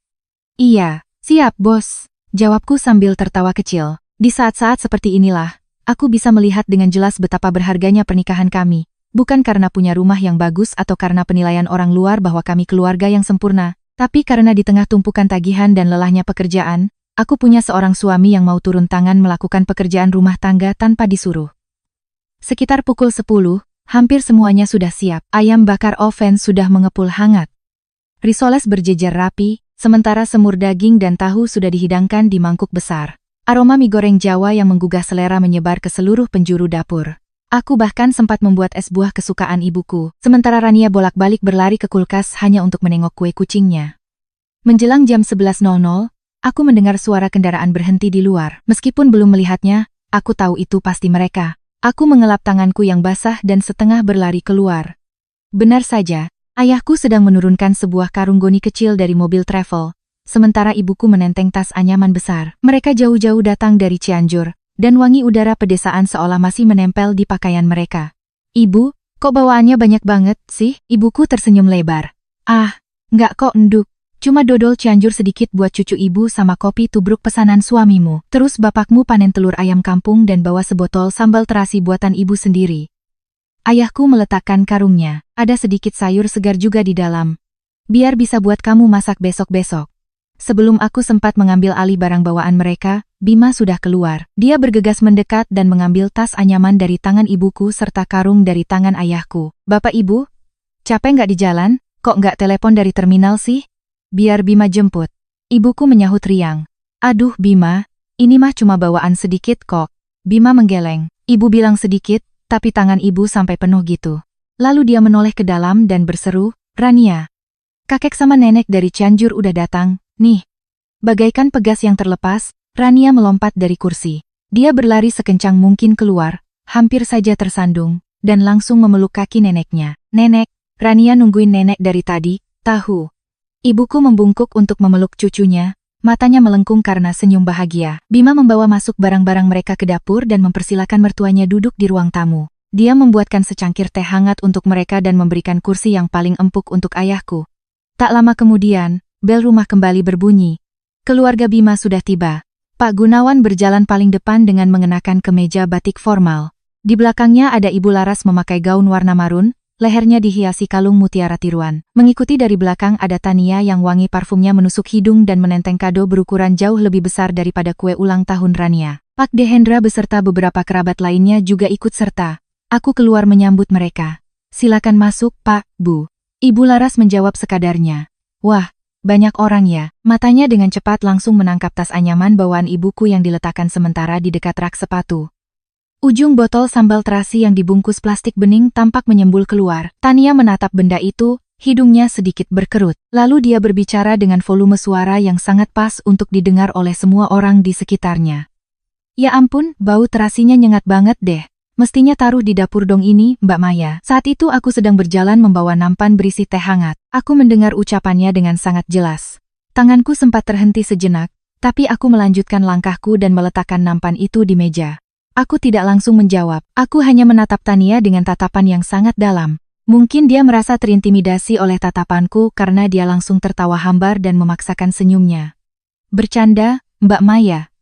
Iya, siap bos. Jawabku sambil tertawa kecil. Di saat-saat seperti inilah, aku bisa melihat dengan jelas betapa berharganya pernikahan kami. Bukan karena punya rumah yang bagus atau karena penilaian orang luar bahwa kami keluarga yang sempurna, tapi karena di tengah tumpukan tagihan dan lelahnya pekerjaan, aku punya seorang suami yang mau turun tangan melakukan pekerjaan rumah tangga tanpa disuruh. Sekitar pukul 10, hampir semuanya sudah siap. Ayam bakar oven sudah mengepul hangat. Risoles berjejer rapi, sementara semur daging dan tahu sudah dihidangkan di mangkuk besar. Aroma mie goreng Jawa yang menggugah selera menyebar ke seluruh penjuru dapur. Aku bahkan sempat membuat es buah kesukaan ibuku, sementara Rania bolak-balik berlari ke kulkas hanya untuk menengok kue kucingnya. Menjelang jam 11.00, aku mendengar suara kendaraan berhenti di luar. Meskipun belum melihatnya, aku tahu itu pasti mereka. Aku mengelap tanganku yang basah dan setengah berlari keluar. Benar saja, ayahku sedang menurunkan sebuah karung goni kecil dari mobil travel, sementara ibuku menenteng tas anyaman besar. Mereka jauh-jauh datang dari Cianjur, dan wangi udara pedesaan seolah masih menempel di pakaian mereka. Ibu, kok bawaannya banyak banget sih? Ibuku tersenyum lebar. Ah, enggak kok nduk. Cuma dodol Cianjur sedikit buat cucu ibu sama kopi tubruk pesanan suamimu. Terus bapakmu panen telur ayam kampung dan bawa sebotol sambal terasi buatan ibu sendiri. Ayahku meletakkan karungnya. Ada sedikit sayur segar juga di dalam. Biar bisa buat kamu masak besok-besok. Sebelum aku sempat mengambil alih barang bawaan mereka, Bima sudah keluar. Dia bergegas mendekat dan mengambil tas anyaman dari tangan ibuku serta karung dari tangan ayahku. Bapak ibu, capek nggak di jalan? Kok nggak telepon dari terminal sih? Biar Bima jemput. Ibuku menyahut riang. Aduh Bima, ini mah cuma bawaan sedikit kok. Bima menggeleng. Ibu bilang sedikit, tapi tangan ibu sampai penuh gitu. Lalu dia menoleh ke dalam dan berseru, Rania. Kakek sama nenek dari Cianjur udah datang, nih. Bagaikan pegas yang terlepas, Rania melompat dari kursi. Dia berlari sekencang mungkin keluar, hampir saja tersandung, dan langsung memeluk kaki neneknya. Nenek, Rania nungguin nenek dari tadi, tahu. Ibuku membungkuk untuk memeluk cucunya, matanya melengkung karena senyum bahagia. Bima membawa masuk barang-barang mereka ke dapur dan mempersilakan mertuanya duduk di ruang tamu. Dia membuatkan secangkir teh hangat untuk mereka dan memberikan kursi yang paling empuk untuk ayahku. Tak lama kemudian, bel rumah kembali berbunyi. Keluarga Bima sudah tiba. Pak Gunawan berjalan paling depan dengan mengenakan kemeja batik formal. Di belakangnya ada Ibu Laras memakai gaun warna marun, lehernya dihiasi kalung mutiara tiruan. Mengikuti dari belakang ada Tania yang wangi parfumnya menusuk hidung dan menenteng kado berukuran jauh lebih besar daripada kue ulang tahun Rania. Pak Dehendra beserta beberapa kerabat lainnya juga ikut serta. Aku keluar menyambut mereka. Silakan masuk, Pak, Bu. Ibu Laras menjawab sekadarnya. Wah, banyak orang ya. Matanya dengan cepat langsung menangkap tas anyaman bawaan ibuku yang diletakkan sementara di dekat rak sepatu. Ujung botol sambal terasi yang dibungkus plastik bening tampak menyembul keluar. Tania menatap benda itu, hidungnya sedikit berkerut. Lalu dia berbicara dengan volume suara yang sangat pas untuk didengar oleh semua orang di sekitarnya. Ya ampun, bau terasinya nyengat banget deh. Mestinya taruh di dapur dong ini, Mbak Maya. Saat itu aku sedang berjalan membawa nampan berisi teh hangat. Aku mendengar ucapannya dengan sangat jelas. Tanganku sempat terhenti sejenak, tapi aku melanjutkan langkahku dan meletakkan nampan itu di meja. Aku tidak langsung menjawab, aku hanya menatap Tania dengan tatapan yang sangat dalam. Mungkin dia merasa terintimidasi oleh tatapanku karena dia langsung tertawa hambar dan memaksakan senyumnya. Bercanda, Mbak Maya.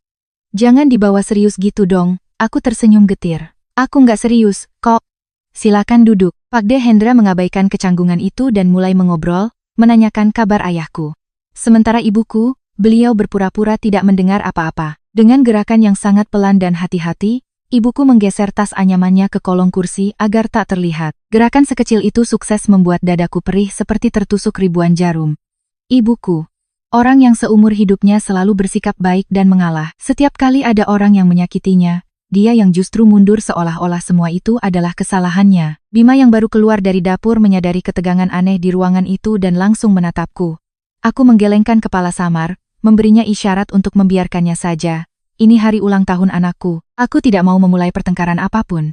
Jangan dibawa serius gitu dong, aku tersenyum getir. Aku nggak serius, kok. Silakan duduk. Pak Dehendra mengabaikan kecanggungan itu dan mulai mengobrol, menanyakan kabar ayahku. Sementara ibuku, beliau berpura-pura tidak mendengar apa-apa. Dengan gerakan yang sangat pelan dan hati-hati, ibuku menggeser tas anyamannya ke kolong kursi agar tak terlihat. Gerakan sekecil itu sukses membuat dadaku perih seperti tertusuk ribuan jarum. Ibuku. Orang yang seumur hidupnya selalu bersikap baik dan mengalah. Setiap kali ada orang yang menyakitinya, dia yang justru mundur seolah-olah semua itu adalah kesalahannya. Bima yang baru keluar dari dapur menyadari ketegangan aneh di ruangan itu dan langsung menatapku. Aku menggelengkan kepala samar, memberinya isyarat untuk membiarkannya saja. Ini hari ulang tahun anakku, aku tidak mau memulai pertengkaran apapun.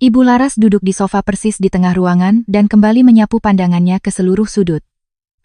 Ibu Laras duduk di sofa persis di tengah ruangan dan kembali menyapu pandangannya ke seluruh sudut.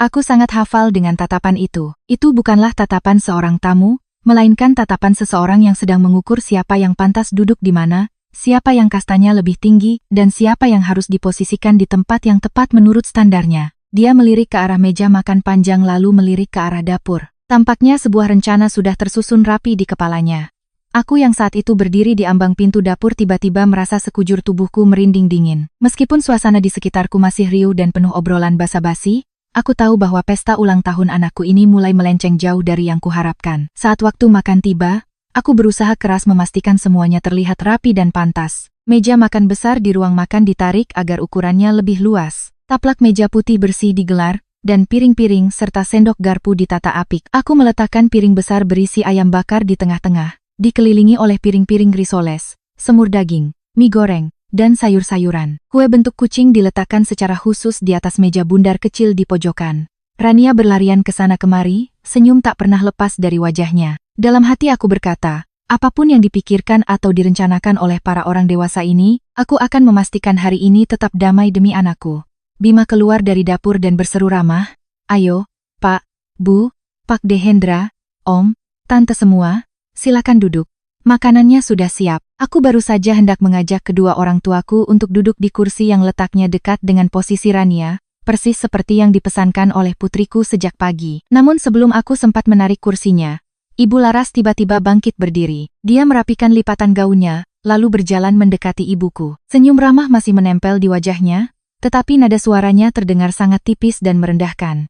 Aku sangat hafal dengan tatapan itu. Itu bukanlah tatapan seorang tamu, melainkan tatapan seseorang yang sedang mengukur siapa yang pantas duduk di mana, siapa yang kastanya lebih tinggi, dan siapa yang harus diposisikan di tempat yang tepat menurut standarnya. Dia melirik ke arah meja makan panjang lalu melirik ke arah dapur. Tampaknya sebuah rencana sudah tersusun rapi di kepalanya. Aku yang saat itu berdiri di ambang pintu dapur tiba-tiba merasa sekujur tubuhku merinding dingin. Meskipun suasana di sekitarku masih riuh dan penuh obrolan basa-basi, aku tahu bahwa pesta ulang tahun anakku ini mulai melenceng jauh dari yang kuharapkan. Saat waktu makan tiba, aku berusaha keras memastikan semuanya terlihat rapi dan pantas. Meja makan besar di ruang makan ditarik agar ukurannya lebih luas. Taplak meja putih bersih digelar, dan piring-piring serta sendok garpu ditata apik. Aku meletakkan piring besar berisi ayam bakar di tengah-tengah, dikelilingi oleh piring-piring risoles, semur daging, mie goreng, dan sayur-sayuran. Kue bentuk kucing diletakkan secara khusus di atas meja bundar kecil di pojokan. Rania berlarian ke sana kemari, senyum tak pernah lepas dari wajahnya. Dalam hati aku berkata, apapun yang dipikirkan atau direncanakan oleh para orang dewasa ini, aku akan memastikan hari ini tetap damai demi anakku. Bima keluar dari dapur dan berseru ramah, ayo, Pak, Bu, Pak Dehendra, Om, Tante semua, silakan duduk. Makanannya sudah siap. Aku baru saja hendak mengajak kedua orang tuaku untuk duduk di kursi yang letaknya dekat dengan posisi Rania, persis seperti yang dipesankan oleh putriku sejak pagi. Namun sebelum aku sempat menarik kursinya, Ibu Laras tiba-tiba bangkit berdiri. Dia merapikan lipatan gaunnya, lalu berjalan mendekati ibuku. Senyum ramah masih menempel di wajahnya, tetapi nada suaranya terdengar sangat tipis dan merendahkan.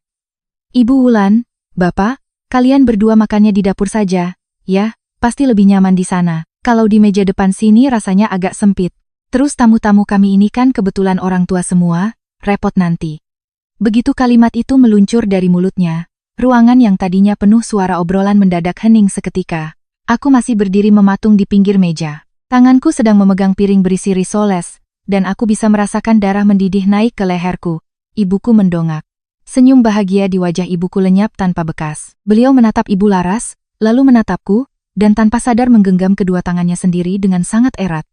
Ibu Wulan, Bapak, kalian berdua makannya di dapur saja, ya, pasti lebih nyaman di sana. Kalau di meja depan sini rasanya agak sempit. Terus tamu-tamu kami ini kan kebetulan orang tua semua, repot nanti. Begitu kalimat itu meluncur dari mulutnya, ruangan yang tadinya penuh suara obrolan mendadak hening seketika. Aku masih berdiri mematung di pinggir meja. Tanganku sedang memegang piring berisi risoles, dan aku bisa merasakan darah mendidih naik ke leherku. Ibuku mendongak. Senyum bahagia di wajah ibuku lenyap tanpa bekas. Beliau menatap Ibu Laras, lalu menatapku, dan tanpa sadar menggenggam kedua tangannya sendiri dengan sangat erat.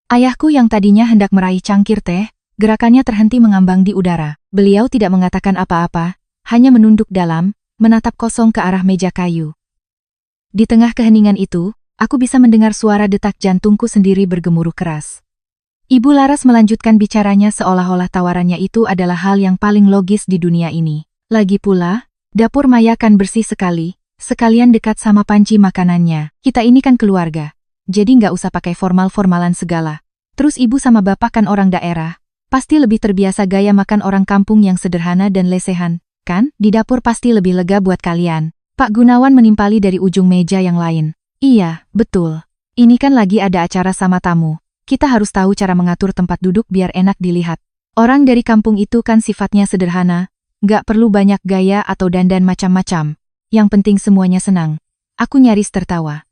Ayahku yang tadinya hendak meraih cangkir teh, gerakannya terhenti mengambang di udara. Beliau tidak mengatakan apa-apa, hanya menunduk dalam, menatap kosong ke arah meja kayu. Di tengah keheningan itu, aku bisa mendengar suara detak jantungku sendiri bergemuruh keras. Ibu Laras melanjutkan bicaranya seolah-olah tawarannya itu adalah hal yang paling logis di dunia ini. Lagi pula, dapur Maya kan bersih sekali, sekalian dekat sama panci makanannya. Kita ini kan keluarga, jadi nggak usah pakai formal-formalan segala. Terus ibu sama bapak kan orang daerah, pasti lebih terbiasa gaya makan orang kampung yang sederhana dan lesehan, kan? Di dapur pasti lebih lega buat kalian. Pak Gunawan menimpali dari ujung meja yang lain. Iya, betul. Ini kan lagi ada acara sama tamu. Kita harus tahu cara mengatur tempat duduk biar enak dilihat. Orang dari kampung itu kan sifatnya sederhana, nggak perlu banyak gaya atau dandan macam-macam. Yang penting semuanya senang. Aku nyaris tertawa.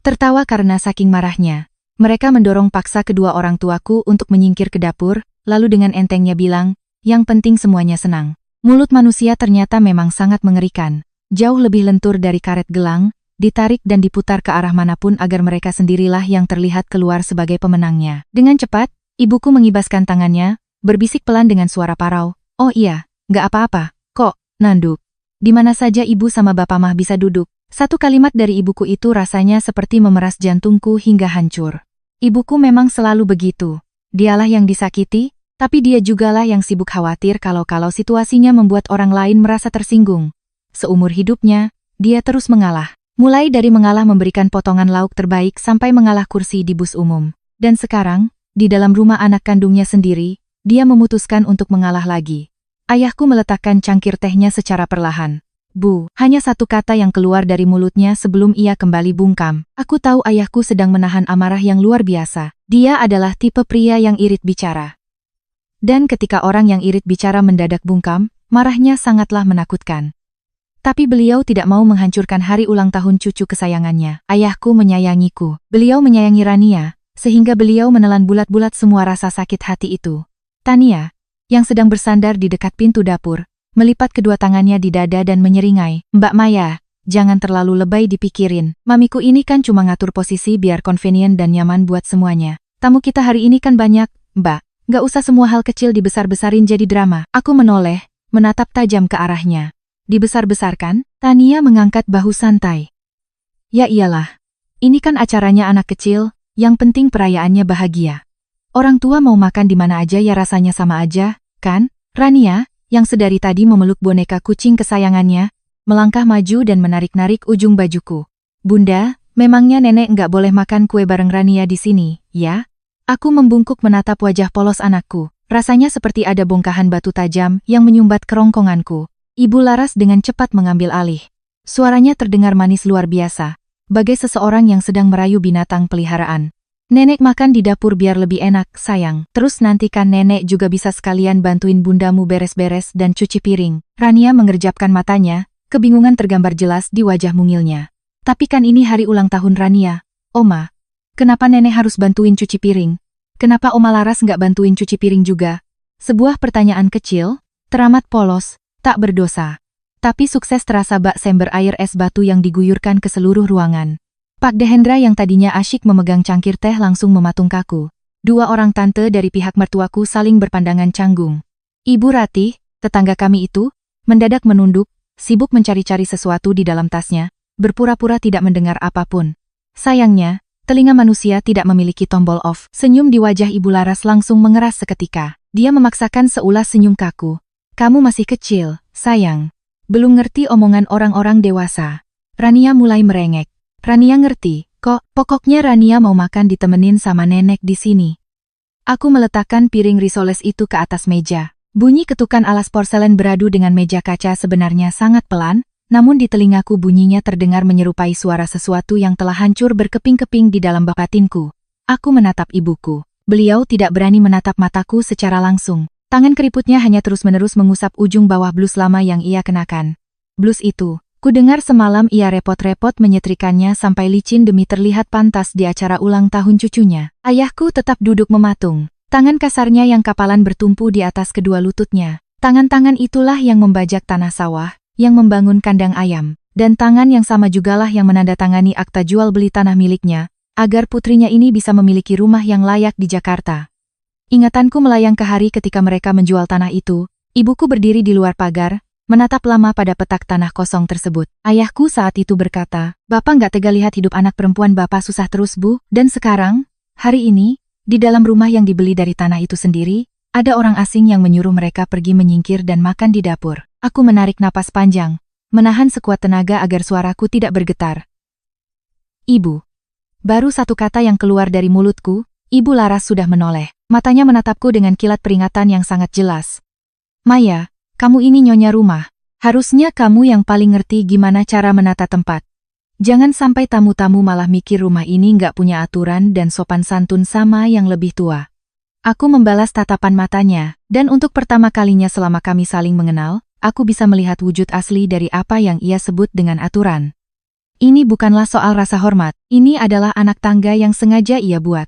Tertawa karena saking marahnya. Mereka mendorong paksa kedua orang tuaku untuk menyingkir ke dapur, lalu dengan entengnya bilang, yang penting semuanya senang. Mulut manusia ternyata memang sangat mengerikan. Jauh lebih lentur dari karet gelang, ditarik dan diputar ke arah manapun agar mereka sendirilah yang terlihat keluar sebagai pemenangnya. Dengan cepat, ibuku mengibaskan tangannya, berbisik pelan dengan suara parau, "Oh iya, nggak apa-apa, kok, Nanduk. Di mana saja ibu sama bapak mah bisa duduk." Satu kalimat dari ibuku itu rasanya seperti memeras jantungku hingga hancur. Ibuku memang selalu begitu. Dialah yang disakiti, tapi dia jugalah yang sibuk khawatir kalau situasinya membuat orang lain merasa tersinggung. Seumur hidupnya, dia terus mengalah. Mulai dari mengalah memberikan potongan lauk terbaik sampai mengalah kursi di bus umum. Dan sekarang, di dalam rumah anak kandungnya sendiri, dia memutuskan untuk mengalah lagi. Ayahku meletakkan cangkir tehnya secara perlahan. "Bu," hanya satu kata yang keluar dari mulutnya sebelum ia kembali bungkam. Aku tahu ayahku sedang menahan amarah yang luar biasa. Dia adalah tipe pria yang irit bicara. Dan ketika orang yang irit bicara mendadak bungkam, marahnya sangatlah menakutkan. Tapi beliau tidak mau menghancurkan hari ulang tahun cucu kesayangannya. Ayahku menyayangiku. Beliau menyayangi Rania, sehingga beliau menelan bulat-bulat semua rasa sakit hati itu. Tania, yang sedang bersandar di dekat pintu dapur, melipat kedua tangannya di dada dan menyeringai, "Mbak Maya, jangan terlalu lebay dipikirin. Mamiku ini kan cuma ngatur posisi biar convenient dan nyaman buat semuanya. Tamu kita hari ini kan banyak, Mbak. Gak usah semua hal kecil dibesar-besarin jadi drama." Aku menoleh, menatap tajam ke arahnya. "Dibesar-besarkan?" Tania mengangkat bahu santai. "Ya iyalah. Ini kan acaranya anak kecil, yang penting perayaannya bahagia. Orang tua mau makan di mana aja ya rasanya sama aja, kan?" Rania, yang sedari tadi memeluk boneka kucing kesayangannya, melangkah maju dan menarik-narik ujung bajuku. "Bunda, memangnya nenek nggak boleh makan kue bareng Rania di sini, ya?" Aku membungkuk menatap wajah polos anakku. Rasanya seperti ada bongkahan batu tajam yang menyumbat kerongkonganku. Ibu Laras dengan cepat mengambil alih. Suaranya terdengar manis luar biasa, bagai seseorang yang sedang merayu binatang peliharaan. "Nenek makan di dapur biar lebih enak, sayang. Terus nanti kan nenek juga bisa sekalian bantuin bundamu beres-beres dan cuci piring." Rania mengerjapkan matanya, kebingungan tergambar jelas di wajah mungilnya. "Tapi kan ini hari ulang tahun Rania, Oma. Kenapa nenek harus bantuin cuci piring? Kenapa Oma Laras nggak bantuin cuci piring juga?" Sebuah pertanyaan kecil, teramat polos, tak berdosa. Tapi sukses terasa bak sember air es batu yang diguyurkan ke seluruh ruangan. Pak Dehendra yang tadinya asyik memegang cangkir teh langsung mematung kaku. Dua orang tante dari pihak mertuaku saling berpandangan canggung. Ibu Ratih, tetangga kami itu, mendadak menunduk, sibuk mencari-cari sesuatu di dalam tasnya, berpura-pura tidak mendengar apapun. Sayangnya, telinga manusia tidak memiliki tombol off. Senyum di wajah Ibu Laras langsung mengeras seketika. Dia memaksakan seulas senyum kaku. "Kamu masih kecil, sayang. Belum ngerti omongan orang-orang dewasa." Rania mulai merengek. "Rania ngerti, kok. Pokoknya Rania mau makan ditemenin sama nenek di sini." Aku meletakkan piring risoles itu ke atas meja. Bunyi ketukan alas porselen beradu dengan meja kaca sebenarnya sangat pelan, namun di telingaku bunyinya terdengar menyerupai suara sesuatu yang telah hancur berkeping-keping di dalam batinku. Aku menatap ibuku. Beliau tidak berani menatap mataku secara langsung. Tangan keriputnya hanya terus-menerus mengusap ujung bawah blus lama yang ia kenakan. Blus itu, ku dengar semalam ia repot-repot menyetrikannya sampai licin demi terlihat pantas di acara ulang tahun cucunya. Ayahku tetap duduk mematung. Tangan kasarnya yang kapalan bertumpu di atas kedua lututnya. Tangan-tangan itulah yang membajak tanah sawah, yang membangun kandang ayam. Dan tangan yang sama jugalah yang menandatangani akta jual beli tanah miliknya, agar putrinya ini bisa memiliki rumah yang layak di Jakarta. Ingatanku melayang ke hari ketika mereka menjual tanah itu. Ibuku berdiri di luar pagar, menatap lama pada petak tanah kosong tersebut. Ayahku saat itu berkata, "Bapak nggak tega lihat hidup anak perempuan Bapak susah terus, Bu." Dan sekarang, hari ini, di dalam rumah yang dibeli dari tanah itu sendiri, ada orang asing yang menyuruh mereka pergi menyingkir dan makan di dapur. Aku menarik napas panjang, menahan sekuat tenaga agar suaraku tidak bergetar. "Ibu." Baru satu kata yang keluar dari mulutku, Ibu Laras sudah menoleh. Matanya menatapku dengan kilat peringatan yang sangat jelas. "Maya, kamu ini nyonya rumah. Harusnya kamu yang paling ngerti gimana cara menata tempat. Jangan sampai tamu-tamu malah mikir rumah ini nggak punya aturan dan sopan santun sama yang lebih tua." Aku membalas tatapan matanya, dan untuk pertama kalinya selama kami saling mengenal, aku bisa melihat wujud asli dari apa yang ia sebut dengan aturan. Ini bukanlah soal rasa hormat, ini adalah anak tangga yang sengaja ia buat.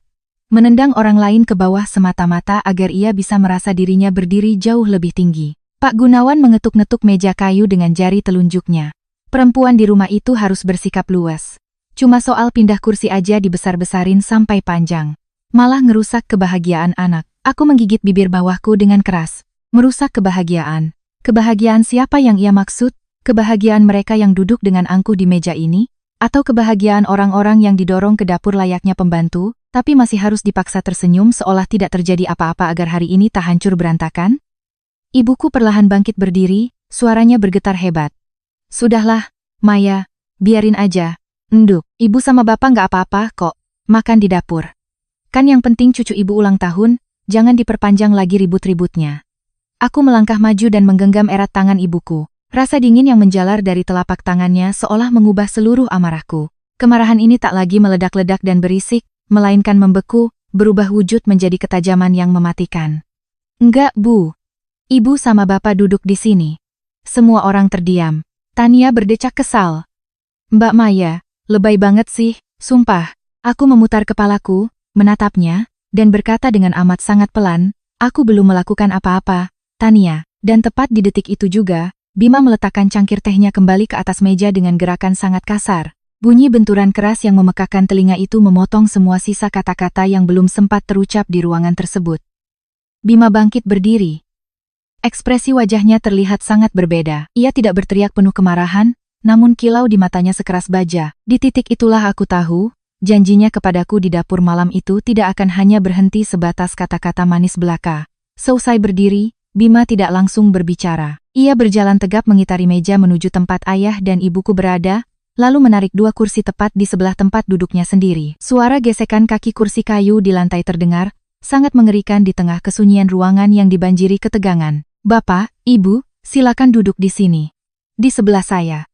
Menendang orang lain ke bawah semata-mata agar ia bisa merasa dirinya berdiri jauh lebih tinggi. Pak Gunawan mengetuk-netuk meja kayu dengan jari telunjuknya. Perempuan di rumah itu harus bersikap luas. Cuma soal pindah kursi aja dibesar-besarin sampai panjang. Malah ngerusak kebahagiaan anak. Aku menggigit bibir bawahku dengan keras. Merusak kebahagiaan. Kebahagiaan siapa yang ia maksud? Kebahagiaan mereka yang duduk dengan angkuh di meja ini? Atau kebahagiaan orang-orang yang didorong ke dapur layaknya pembantu, tapi masih harus dipaksa tersenyum seolah tidak terjadi apa-apa agar hari ini tak hancur berantakan? Ibuku perlahan bangkit berdiri, suaranya bergetar hebat. Sudahlah, Maya, biarin aja. Nduk, ibu sama bapak nggak apa-apa kok, makan di dapur. Kan yang penting cucu ibu ulang tahun, jangan diperpanjang lagi ribut-ributnya. Aku melangkah maju dan menggenggam erat tangan ibuku. Rasa dingin yang menjalar dari telapak tangannya seolah mengubah seluruh amarahku. Kemarahan ini tak lagi meledak-ledak dan berisik, melainkan membeku, berubah wujud menjadi ketajaman yang mematikan. Enggak, Bu. Ibu sama bapak duduk di sini. Semua orang terdiam. Tania berdecak kesal. Mbak Maya, lebay banget sih, sumpah. Aku memutar kepalaku, menatapnya, dan berkata dengan amat sangat pelan, aku belum melakukan apa-apa, Tania. Dan tepat di detik itu juga, Bima meletakkan cangkir tehnya kembali ke atas meja dengan gerakan sangat kasar. Bunyi benturan keras yang memekakkan telinga itu memotong semua sisa kata-kata yang belum sempat terucap di ruangan tersebut. Bima bangkit berdiri. Ekspresi wajahnya terlihat sangat berbeda. Ia tidak berteriak penuh kemarahan, namun kilau di matanya sekeras baja. Di titik itulah aku tahu, janjinya kepadaku di dapur malam itu tidak akan hanya berhenti sebatas kata-kata manis belaka. Seusai berdiri, Bima tidak langsung berbicara. Ia berjalan tegap mengitari meja menuju tempat ayah dan ibuku berada, lalu menarik dua kursi tepat di sebelah tempat duduknya sendiri. Suara gesekan kaki kursi kayu di lantai terdengar, sangat mengerikan di tengah kesunyian ruangan yang dibanjiri ketegangan. Bapak, Ibu, silakan duduk di sini. Di sebelah saya.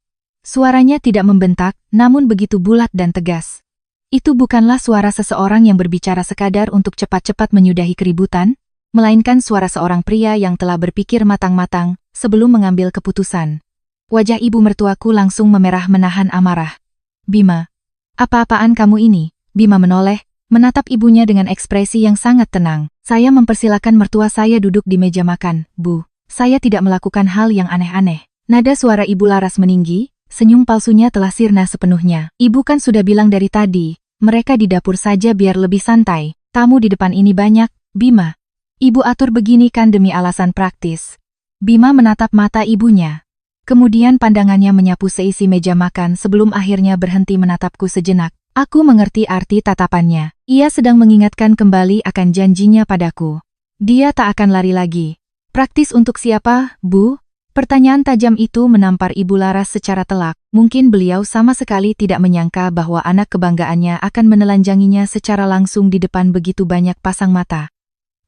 Suaranya tidak membentak, namun begitu bulat dan tegas. Itu bukanlah suara seseorang yang berbicara sekadar untuk cepat-cepat menyudahi keributan, melainkan suara seorang pria yang telah berpikir matang-matang sebelum mengambil keputusan. Wajah ibu mertuaku langsung memerah menahan amarah. Bima, apa-apaan kamu ini? Bima menoleh, menatap ibunya dengan ekspresi yang sangat tenang. Saya mempersilakan mertua saya duduk di meja makan, Bu. Saya tidak melakukan hal yang aneh-aneh. Nada suara ibu laras meninggi, senyum palsunya telah sirna sepenuhnya. Ibu kan sudah bilang dari tadi, mereka di dapur saja biar lebih santai. Tamu di depan ini banyak, Bima. Ibu atur begini kan demi alasan praktis. Bima menatap mata ibunya. Kemudian pandangannya menyapu seisi meja makan sebelum akhirnya berhenti menatapku sejenak. Aku mengerti arti tatapannya. Ia sedang mengingatkan kembali akan janjinya padaku. Dia tak akan lari lagi. Praktis untuk siapa, Bu? Pertanyaan tajam itu menampar Ibu Laras secara telak. Mungkin beliau sama sekali tidak menyangka bahwa anak kebanggaannya akan menelanjanginya secara langsung di depan begitu banyak pasang mata.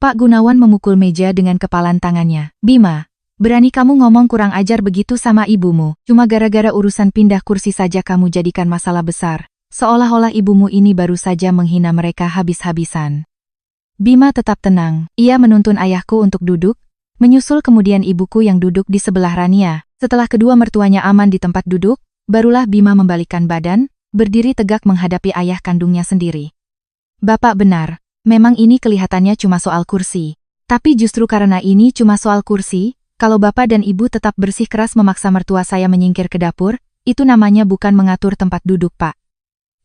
Pak Gunawan memukul meja dengan kepalan tangannya. Bima, berani kamu ngomong kurang ajar begitu sama ibumu. Cuma gara-gara urusan pindah kursi saja kamu jadikan masalah besar. Seolah-olah ibumu ini baru saja menghina mereka habis-habisan. Bima tetap tenang. Ia menuntun ayahku untuk duduk, menyusul kemudian ibuku yang duduk di sebelah Rania. Setelah kedua mertuanya aman di tempat duduk, barulah Bima membalikkan badan, berdiri tegak menghadapi ayah kandungnya sendiri. Bapak benar, memang ini kelihatannya cuma soal kursi. Tapi justru karena ini cuma soal kursi, kalau bapak dan ibu tetap bersikeras memaksa mertua saya menyingkir ke dapur, itu namanya bukan mengatur tempat duduk, Pak.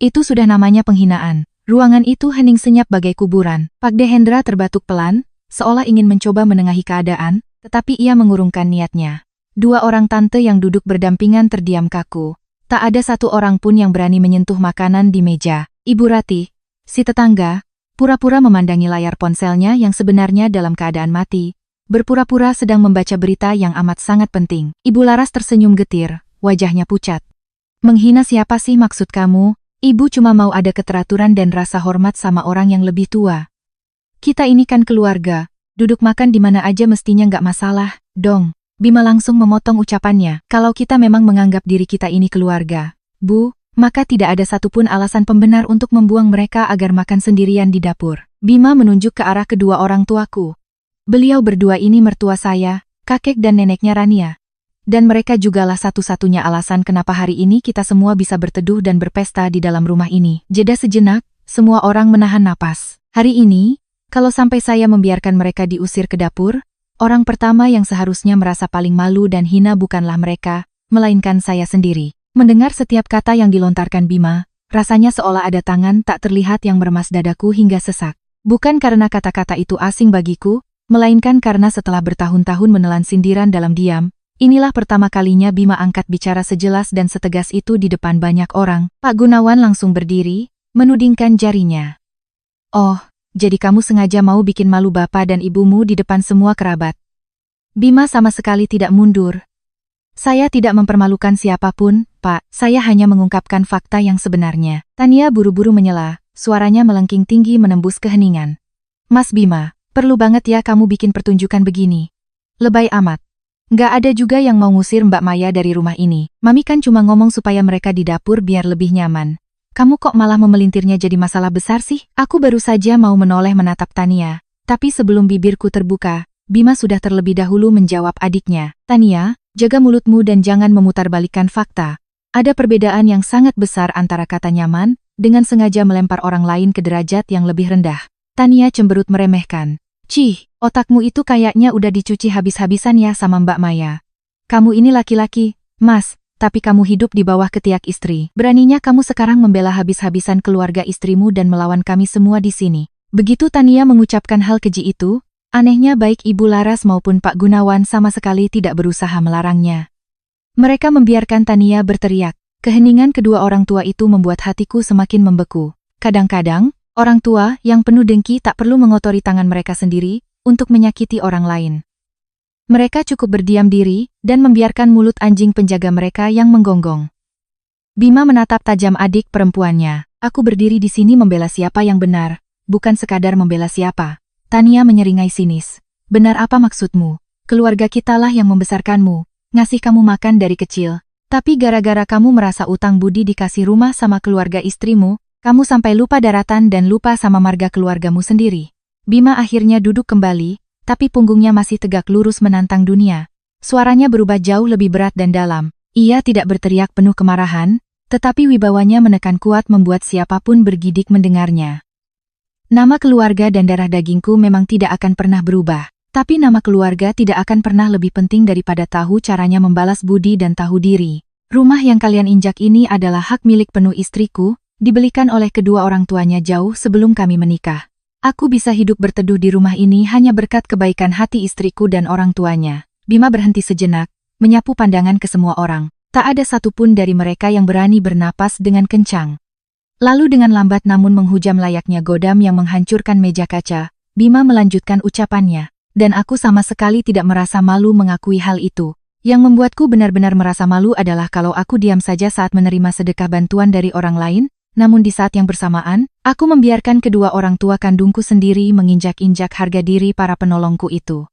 Itu sudah namanya penghinaan. Ruangan itu hening senyap bagai kuburan. Pak Dehendra terbatuk pelan, seolah ingin mencoba menengahi keadaan, tetapi ia mengurungkan niatnya. Dua orang tante yang duduk berdampingan terdiam kaku. Tak ada satu orang pun yang berani menyentuh makanan di meja. Ibu Rati, si tetangga, pura-pura memandangi layar ponselnya yang sebenarnya dalam keadaan mati, berpura-pura sedang membaca berita yang amat sangat penting. Ibu Laras tersenyum getir, wajahnya pucat. Menghina siapa sih maksud kamu? Ibu cuma mau ada keteraturan dan rasa hormat sama orang yang lebih tua. Kita ini kan keluarga, duduk makan di mana aja mestinya nggak masalah, dong. Bima langsung memotong ucapannya. Kalau kita memang menganggap diri kita ini keluarga, Bu, maka tidak ada satupun alasan pembenar untuk membuang mereka agar makan sendirian di dapur. Bima menunjuk ke arah kedua orang tuaku. Beliau berdua ini mertua saya, kakek dan neneknya Rania. Dan mereka jugalah satu-satunya alasan kenapa hari ini kita semua bisa berteduh dan berpesta di dalam rumah ini. Jeda sejenak, semua orang menahan napas. Hari ini, kalau sampai saya membiarkan mereka diusir ke dapur, orang pertama yang seharusnya merasa paling malu dan hina bukanlah mereka, melainkan saya sendiri. Mendengar setiap kata yang dilontarkan Bima, rasanya seolah ada tangan tak terlihat yang meremas dadaku hingga sesak. Bukan karena kata-kata itu asing bagiku, melainkan karena setelah bertahun-tahun menelan sindiran dalam diam, inilah pertama kalinya Bima angkat bicara sejelas dan setegas itu di depan banyak orang. Pak Gunawan langsung berdiri, menudingkan jarinya. Oh, jadi kamu sengaja mau bikin malu bapak dan ibumu di depan semua kerabat. Bima sama sekali tidak mundur. Saya tidak mempermalukan siapapun, Pak. Saya hanya mengungkapkan fakta yang sebenarnya. Tania buru-buru menyela, suaranya melengking tinggi menembus keheningan. Mas Bima, perlu banget ya kamu bikin pertunjukan begini. Lebay amat. Nggak ada juga yang mau ngusir Mbak Maya dari rumah ini. Mami kan cuma ngomong supaya mereka di dapur biar lebih nyaman. Kamu kok malah memelintirnya jadi masalah besar sih? Aku baru saja mau menoleh menatap Tania. Tapi sebelum bibirku terbuka, Bima sudah terlebih dahulu menjawab adiknya. Tania, jaga mulutmu dan jangan memutarbalikkan fakta. Ada perbedaan yang sangat besar antara kata nyaman, dengan sengaja melempar orang lain ke derajat yang lebih rendah. Tania cemberut meremehkan. Cih, otakmu itu kayaknya udah dicuci habis-habisan ya sama Mbak Maya. Kamu ini laki-laki, Mas, tapi kamu hidup di bawah ketiak istri. Beraninya kamu sekarang membela habis-habisan keluarga istrimu dan melawan kami semua di sini. Begitu Tania mengucapkan hal keji itu, anehnya baik Ibu Laras maupun Pak Gunawan sama sekali tidak berusaha melarangnya. Mereka membiarkan Tania berteriak. Keheningan kedua orang tua itu membuat hatiku semakin membeku. Kadang-kadang, orang tua yang penuh dengki tak perlu mengotori tangan mereka sendiri untuk menyakiti orang lain. Mereka cukup berdiam diri dan membiarkan mulut anjing penjaga mereka yang menggonggong. Bima menatap tajam adik perempuannya. Aku berdiri di sini membela siapa yang benar, bukan sekadar membela siapa. Tania menyeringai sinis. Benar apa maksudmu? Keluarga kitalah yang membesarkanmu, ngasih kamu makan dari kecil. Tapi gara-gara kamu merasa utang budi dikasih rumah sama keluarga istrimu, kamu sampai lupa daratan dan lupa sama marga keluargamu sendiri. Bima akhirnya duduk kembali, tapi punggungnya masih tegak lurus menantang dunia. Suaranya berubah jauh lebih berat dan dalam. Ia tidak berteriak penuh kemarahan, tetapi wibawanya menekan kuat membuat siapapun bergidik mendengarnya. Nama keluarga dan darah dagingku memang tidak akan pernah berubah. Tapi nama keluarga tidak akan pernah lebih penting daripada tahu caranya membalas budi dan tahu diri. Rumah yang kalian injak ini adalah hak milik penuh istriku, dibelikan oleh kedua orang tuanya jauh sebelum kami menikah. Aku bisa hidup berteduh di rumah ini hanya berkat kebaikan hati istriku dan orang tuanya. Bima berhenti sejenak, menyapu pandangan ke semua orang. Tak ada satupun dari mereka yang berani bernapas dengan kencang. Lalu dengan lambat namun menghujam layaknya godam yang menghancurkan meja kaca, Bima melanjutkan ucapannya. Dan aku sama sekali tidak merasa malu mengakui hal itu. Yang membuatku benar-benar merasa malu adalah kalau aku diam saja saat menerima sedekah bantuan dari orang lain, namun di saat yang bersamaan, aku membiarkan kedua orang tua kandungku sendiri menginjak-injak harga diri para penolongku itu.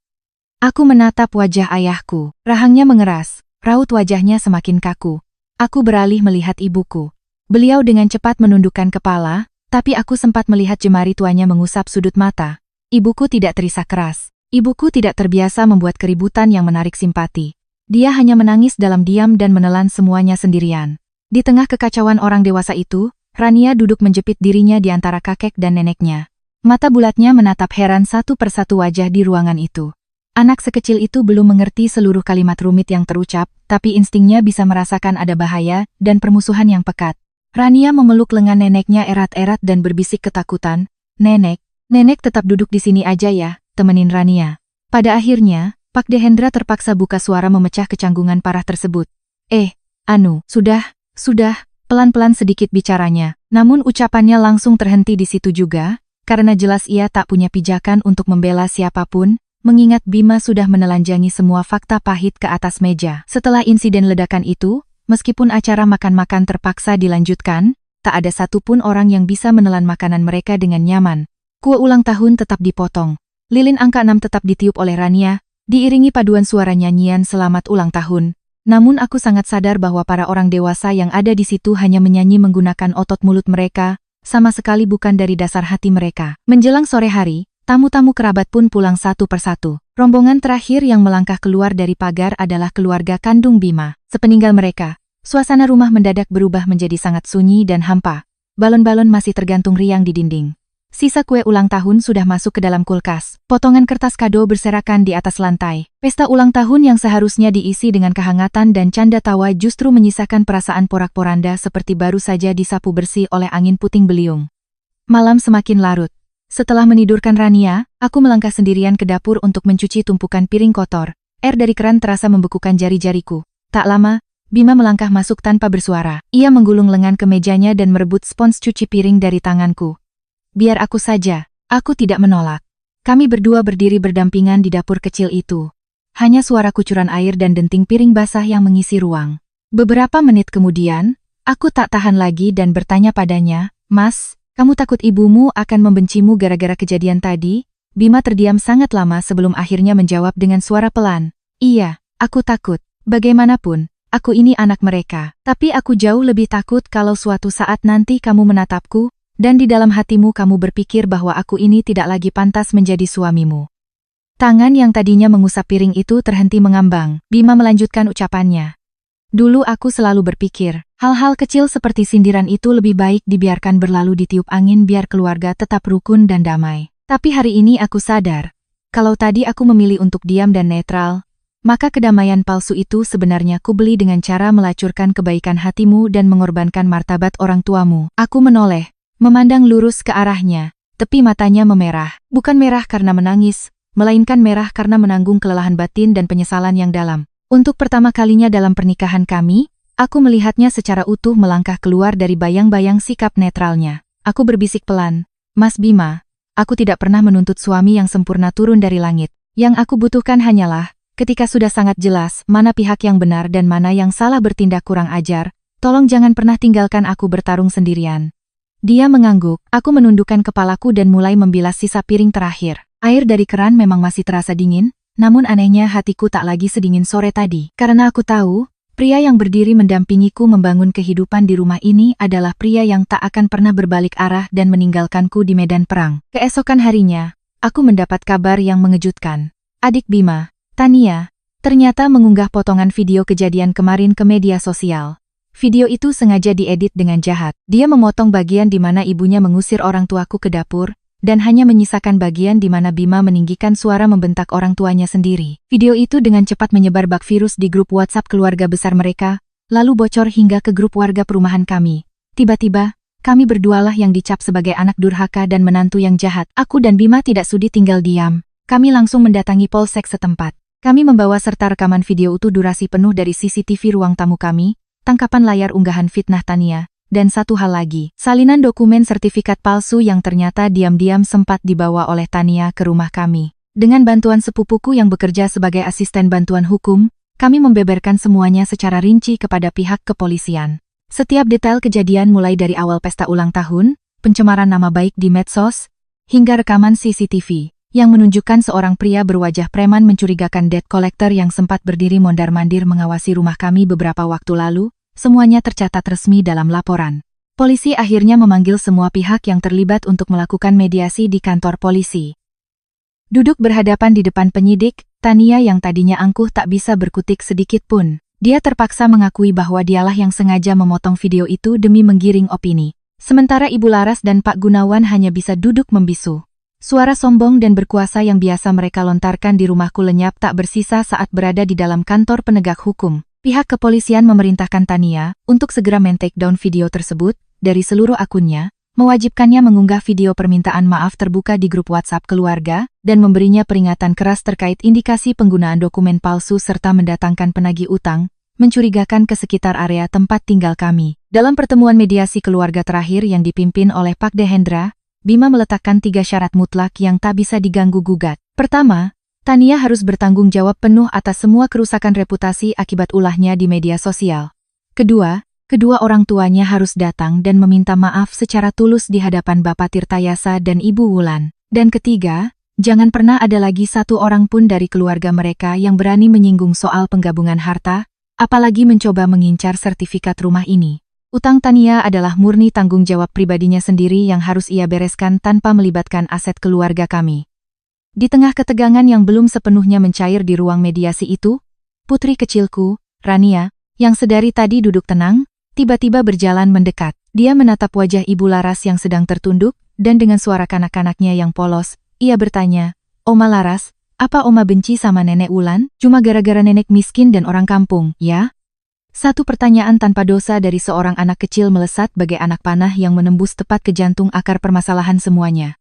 Aku menatap wajah ayahku, rahangnya mengeras, raut wajahnya semakin kaku. Aku beralih melihat ibuku. Beliau dengan cepat menundukkan kepala, tapi aku sempat melihat jemari tuanya mengusap sudut mata. Ibuku tidak terisak keras. Ibuku tidak terbiasa membuat keributan yang menarik simpati. Dia hanya menangis dalam diam dan menelan semuanya sendirian. Di tengah kekacauan orang dewasa itu, Rania duduk menjepit dirinya di antara kakek dan neneknya. Mata bulatnya menatap heran satu persatu wajah di ruangan itu. Anak sekecil itu belum mengerti seluruh kalimat rumit yang terucap, tapi instingnya bisa merasakan ada bahaya dan permusuhan yang pekat. Rania memeluk lengan neneknya erat-erat dan berbisik ketakutan, "Nenek, nenek tetap duduk di sini aja ya, temenin Rania." Pada akhirnya, Pak Dehendra terpaksa buka suara memecah kecanggungan parah tersebut. Sudah, pelan-pelan sedikit bicaranya, namun ucapannya langsung terhenti di situ juga, karena jelas ia tak punya pijakan untuk membela siapapun, mengingat Bima sudah menelanjangi semua fakta pahit ke atas meja. Setelah insiden ledakan itu, meskipun acara makan-makan terpaksa dilanjutkan, tak ada satupun orang yang bisa menelan makanan mereka dengan nyaman. Kue ulang tahun tetap dipotong. Lilin angka 6 tetap ditiup oleh Rania, diiringi paduan suara nyanyian selamat ulang tahun. Namun aku sangat sadar bahwa para orang dewasa yang ada di situ hanya menyanyi menggunakan otot mulut mereka, sama sekali bukan dari dasar hati mereka. Menjelang sore hari, tamu-tamu kerabat pun pulang satu persatu. Rombongan terakhir yang melangkah keluar dari pagar adalah keluarga kandung Bima. Sepeninggal mereka, suasana rumah mendadak berubah menjadi sangat sunyi dan hampa. Balon-balon masih tergantung riang di dinding. Sisa kue ulang tahun sudah masuk ke dalam kulkas. Potongan kertas kado berserakan di atas lantai. Pesta ulang tahun yang seharusnya diisi dengan kehangatan dan canda tawa justru menyisakan perasaan porak-poranda seperti baru saja disapu bersih oleh angin puting beliung. Malam semakin larut. Setelah menidurkan Rania, aku melangkah sendirian ke dapur untuk mencuci tumpukan piring kotor. Air dari keran terasa membekukan jari-jariku. Tak lama, Bima melangkah masuk tanpa bersuara. Ia menggulung lengan ke mejanya dan merebut spons cuci piring dari tanganku. Biar aku saja, aku tidak menolak. Kami berdua berdiri berdampingan di dapur kecil itu. Hanya suara kucuran air dan denting piring basah yang mengisi ruang. Beberapa menit kemudian, aku tak tahan lagi dan bertanya padanya, "Mas, kamu takut ibumu akan membencimu gara-gara kejadian tadi?" Bima terdiam sangat lama sebelum akhirnya menjawab dengan suara pelan, "Iya, aku takut. Bagaimanapun, aku ini anak mereka. Tapi aku jauh lebih takut kalau suatu saat nanti kamu menatapku, dan di dalam hatimu kamu berpikir bahwa aku ini tidak lagi pantas menjadi suamimu." Tangan yang tadinya mengusap piring itu terhenti mengambang. Bima melanjutkan ucapannya. "Dulu aku selalu berpikir, hal-hal kecil seperti sindiran itu lebih baik dibiarkan berlalu ditiup angin biar keluarga tetap rukun dan damai. Tapi hari ini aku sadar, kalau tadi aku memilih untuk diam dan netral, maka kedamaian palsu itu sebenarnya kubeli dengan cara melacurkan kebaikan hatimu dan mengorbankan martabat orang tuamu." Aku menoleh, memandang lurus ke arahnya, tepi matanya memerah. Bukan merah karena menangis, melainkan merah karena menanggung kelelahan batin dan penyesalan yang dalam. Untuk pertama kalinya dalam pernikahan kami, aku melihatnya secara utuh melangkah keluar dari bayang-bayang sikap netralnya. Aku berbisik pelan, "Mas Bima, aku tidak pernah menuntut suami yang sempurna turun dari langit. Yang aku butuhkan hanyalah, ketika sudah sangat jelas mana pihak yang benar dan mana yang salah bertindak kurang ajar, tolong jangan pernah tinggalkan aku bertarung sendirian." Dia mengangguk, aku menundukkan kepalaku dan mulai membilas sisa piring terakhir. Air dari keran memang masih terasa dingin, namun anehnya hatiku tak lagi sedingin sore tadi. Karena aku tahu, pria yang berdiri mendampingiku membangun kehidupan di rumah ini adalah pria yang tak akan pernah berbalik arah dan meninggalkanku di medan perang. Keesokan harinya, aku mendapat kabar yang mengejutkan. Adik Bima, Tania, ternyata mengunggah potongan video kejadian kemarin ke media sosial. Video itu sengaja diedit dengan jahat. Dia memotong bagian di mana ibunya mengusir orang tuaku ke dapur, dan hanya menyisakan bagian di mana Bima meninggikan suara membentak orang tuanya sendiri. Video itu dengan cepat menyebar bak virus di grup WhatsApp keluarga besar mereka, lalu bocor hingga ke grup warga perumahan kami. Tiba-tiba, kami berdualah yang dicap sebagai anak durhaka dan menantu yang jahat. Aku dan Bima tidak sudi tinggal diam. Kami langsung mendatangi polsek setempat. Kami membawa serta rekaman video utuh durasi penuh dari CCTV ruang tamu kami, tangkapan layar unggahan fitnah Tania, dan satu hal lagi, salinan dokumen sertifikat palsu yang ternyata diam-diam sempat dibawa oleh Tania ke rumah kami. Dengan bantuan sepupuku yang bekerja sebagai asisten bantuan hukum, kami membeberkan semuanya secara rinci kepada pihak kepolisian. Setiap detail kejadian mulai dari awal pesta ulang tahun, pencemaran nama baik di medsos, hingga rekaman CCTV, yang menunjukkan seorang pria berwajah preman mencurigakan debt collector yang sempat berdiri mondar-mandir mengawasi rumah kami beberapa waktu lalu, semuanya tercatat resmi dalam laporan. Polisi akhirnya memanggil semua pihak yang terlibat untuk melakukan mediasi di kantor polisi. Duduk berhadapan di depan penyidik, Tania yang tadinya angkuh tak bisa berkutik sedikit pun. Dia terpaksa mengakui bahwa dialah yang sengaja memotong video itu demi menggiring opini. Sementara Ibu Laras dan Pak Gunawan hanya bisa duduk membisu. Suara sombong dan berkuasa yang biasa mereka lontarkan di rumahku lenyap tak bersisa saat berada di dalam kantor penegak hukum. Pihak kepolisian memerintahkan Tania untuk segera men-take down video tersebut dari seluruh akunnya, mewajibkannya mengunggah video permintaan maaf terbuka di grup WhatsApp keluarga, dan memberinya peringatan keras terkait indikasi penggunaan dokumen palsu serta mendatangkan penagih utang, mencurigakan ke sekitar area tempat tinggal kami. Dalam pertemuan mediasi keluarga terakhir yang dipimpin oleh Pak Dehendra, Bima meletakkan 3 syarat mutlak yang tak bisa diganggu-gugat. Pertama, Tania harus bertanggung jawab penuh atas semua kerusakan reputasi akibat ulahnya di media sosial. Kedua orang tuanya harus datang dan meminta maaf secara tulus di hadapan Bapak Tirtayasa dan Ibu Wulan. Dan ketiga, jangan pernah ada lagi satu orang pun dari keluarga mereka yang berani menyinggung soal penggabungan harta, apalagi mencoba mengincar sertifikat rumah ini. Utang Tania adalah murni tanggung jawab pribadinya sendiri yang harus ia bereskan tanpa melibatkan aset keluarga kami. Di tengah ketegangan yang belum sepenuhnya mencair di ruang mediasi itu, putri kecilku, Rania, yang sedari tadi duduk tenang, tiba-tiba berjalan mendekat. Dia menatap wajah Ibu Laras yang sedang tertunduk, dan dengan suara kanak-kanaknya yang polos, ia bertanya, "Oma Laras, apa Oma benci sama Nenek Wulan? Cuma gara-gara nenek miskin dan orang kampung, ya?" Satu pertanyaan tanpa dosa dari seorang anak kecil melesat bagai anak panah yang menembus tepat ke jantung akar permasalahan semuanya.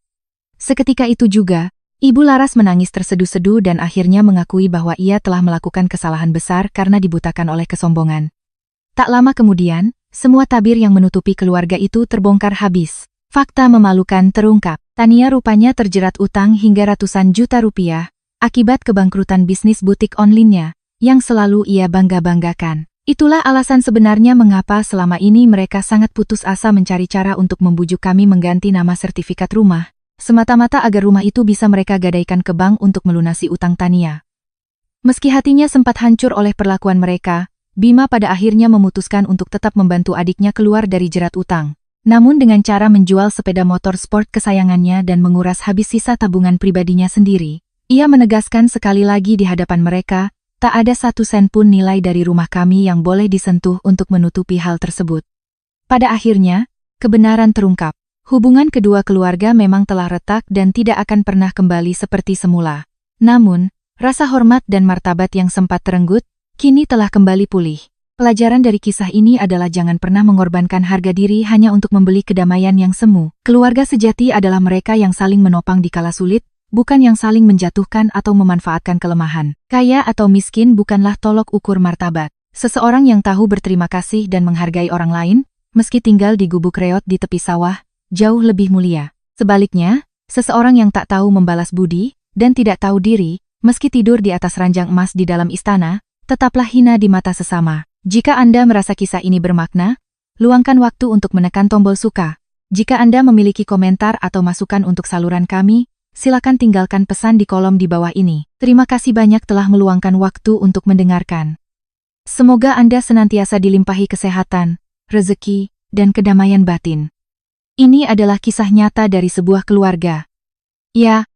Seketika itu juga, Ibu Laras menangis terseduh-seduh dan akhirnya mengakui bahwa ia telah melakukan kesalahan besar karena dibutakan oleh kesombongan. Tak lama kemudian, semua tabir yang menutupi keluarga itu terbongkar habis. Fakta memalukan terungkap. Tania rupanya terjerat utang hingga ratusan juta rupiah akibat kebangkrutan bisnis butik online-nya yang selalu ia bangga-banggakan. Itulah alasan sebenarnya mengapa selama ini mereka sangat putus asa mencari cara untuk membujuk kami mengganti nama sertifikat rumah, semata-mata agar rumah itu bisa mereka gadaikan ke bank untuk melunasi utang Tania. Meski hatinya sempat hancur oleh perlakuan mereka, Bima pada akhirnya memutuskan untuk tetap membantu adiknya keluar dari jerat utang. Namun dengan cara menjual sepeda motor sport kesayangannya dan menguras habis sisa tabungan pribadinya sendiri, ia menegaskan sekali lagi di hadapan mereka, tak ada satu sen pun nilai dari rumah kami yang boleh disentuh untuk menutupi hal tersebut. Pada akhirnya, kebenaran terungkap. Hubungan kedua keluarga memang telah retak dan tidak akan pernah kembali seperti semula. Namun, rasa hormat dan martabat yang sempat terenggut, kini telah kembali pulih. Pelajaran dari kisah ini adalah jangan pernah mengorbankan harga diri hanya untuk membeli kedamaian yang semu. Keluarga sejati adalah mereka yang saling menopang di kala sulit, bukan yang saling menjatuhkan atau memanfaatkan kelemahan. Kaya atau miskin bukanlah tolok ukur martabat. Seseorang yang tahu berterima kasih dan menghargai orang lain, meski tinggal di gubuk reot di tepi sawah, jauh lebih mulia. Sebaliknya, seseorang yang tak tahu membalas budi dan tidak tahu diri, meski tidur di atas ranjang emas di dalam istana, tetaplah hina di mata sesama. Jika Anda merasa kisah ini bermakna, luangkan waktu untuk menekan tombol suka. Jika Anda memiliki komentar atau masukan untuk saluran kami, silakan tinggalkan pesan di kolom di bawah ini. Terima kasih banyak telah meluangkan waktu untuk mendengarkan. Semoga Anda senantiasa dilimpahi kesehatan, rezeki, dan kedamaian batin. Ini adalah kisah nyata dari sebuah keluarga. Ya,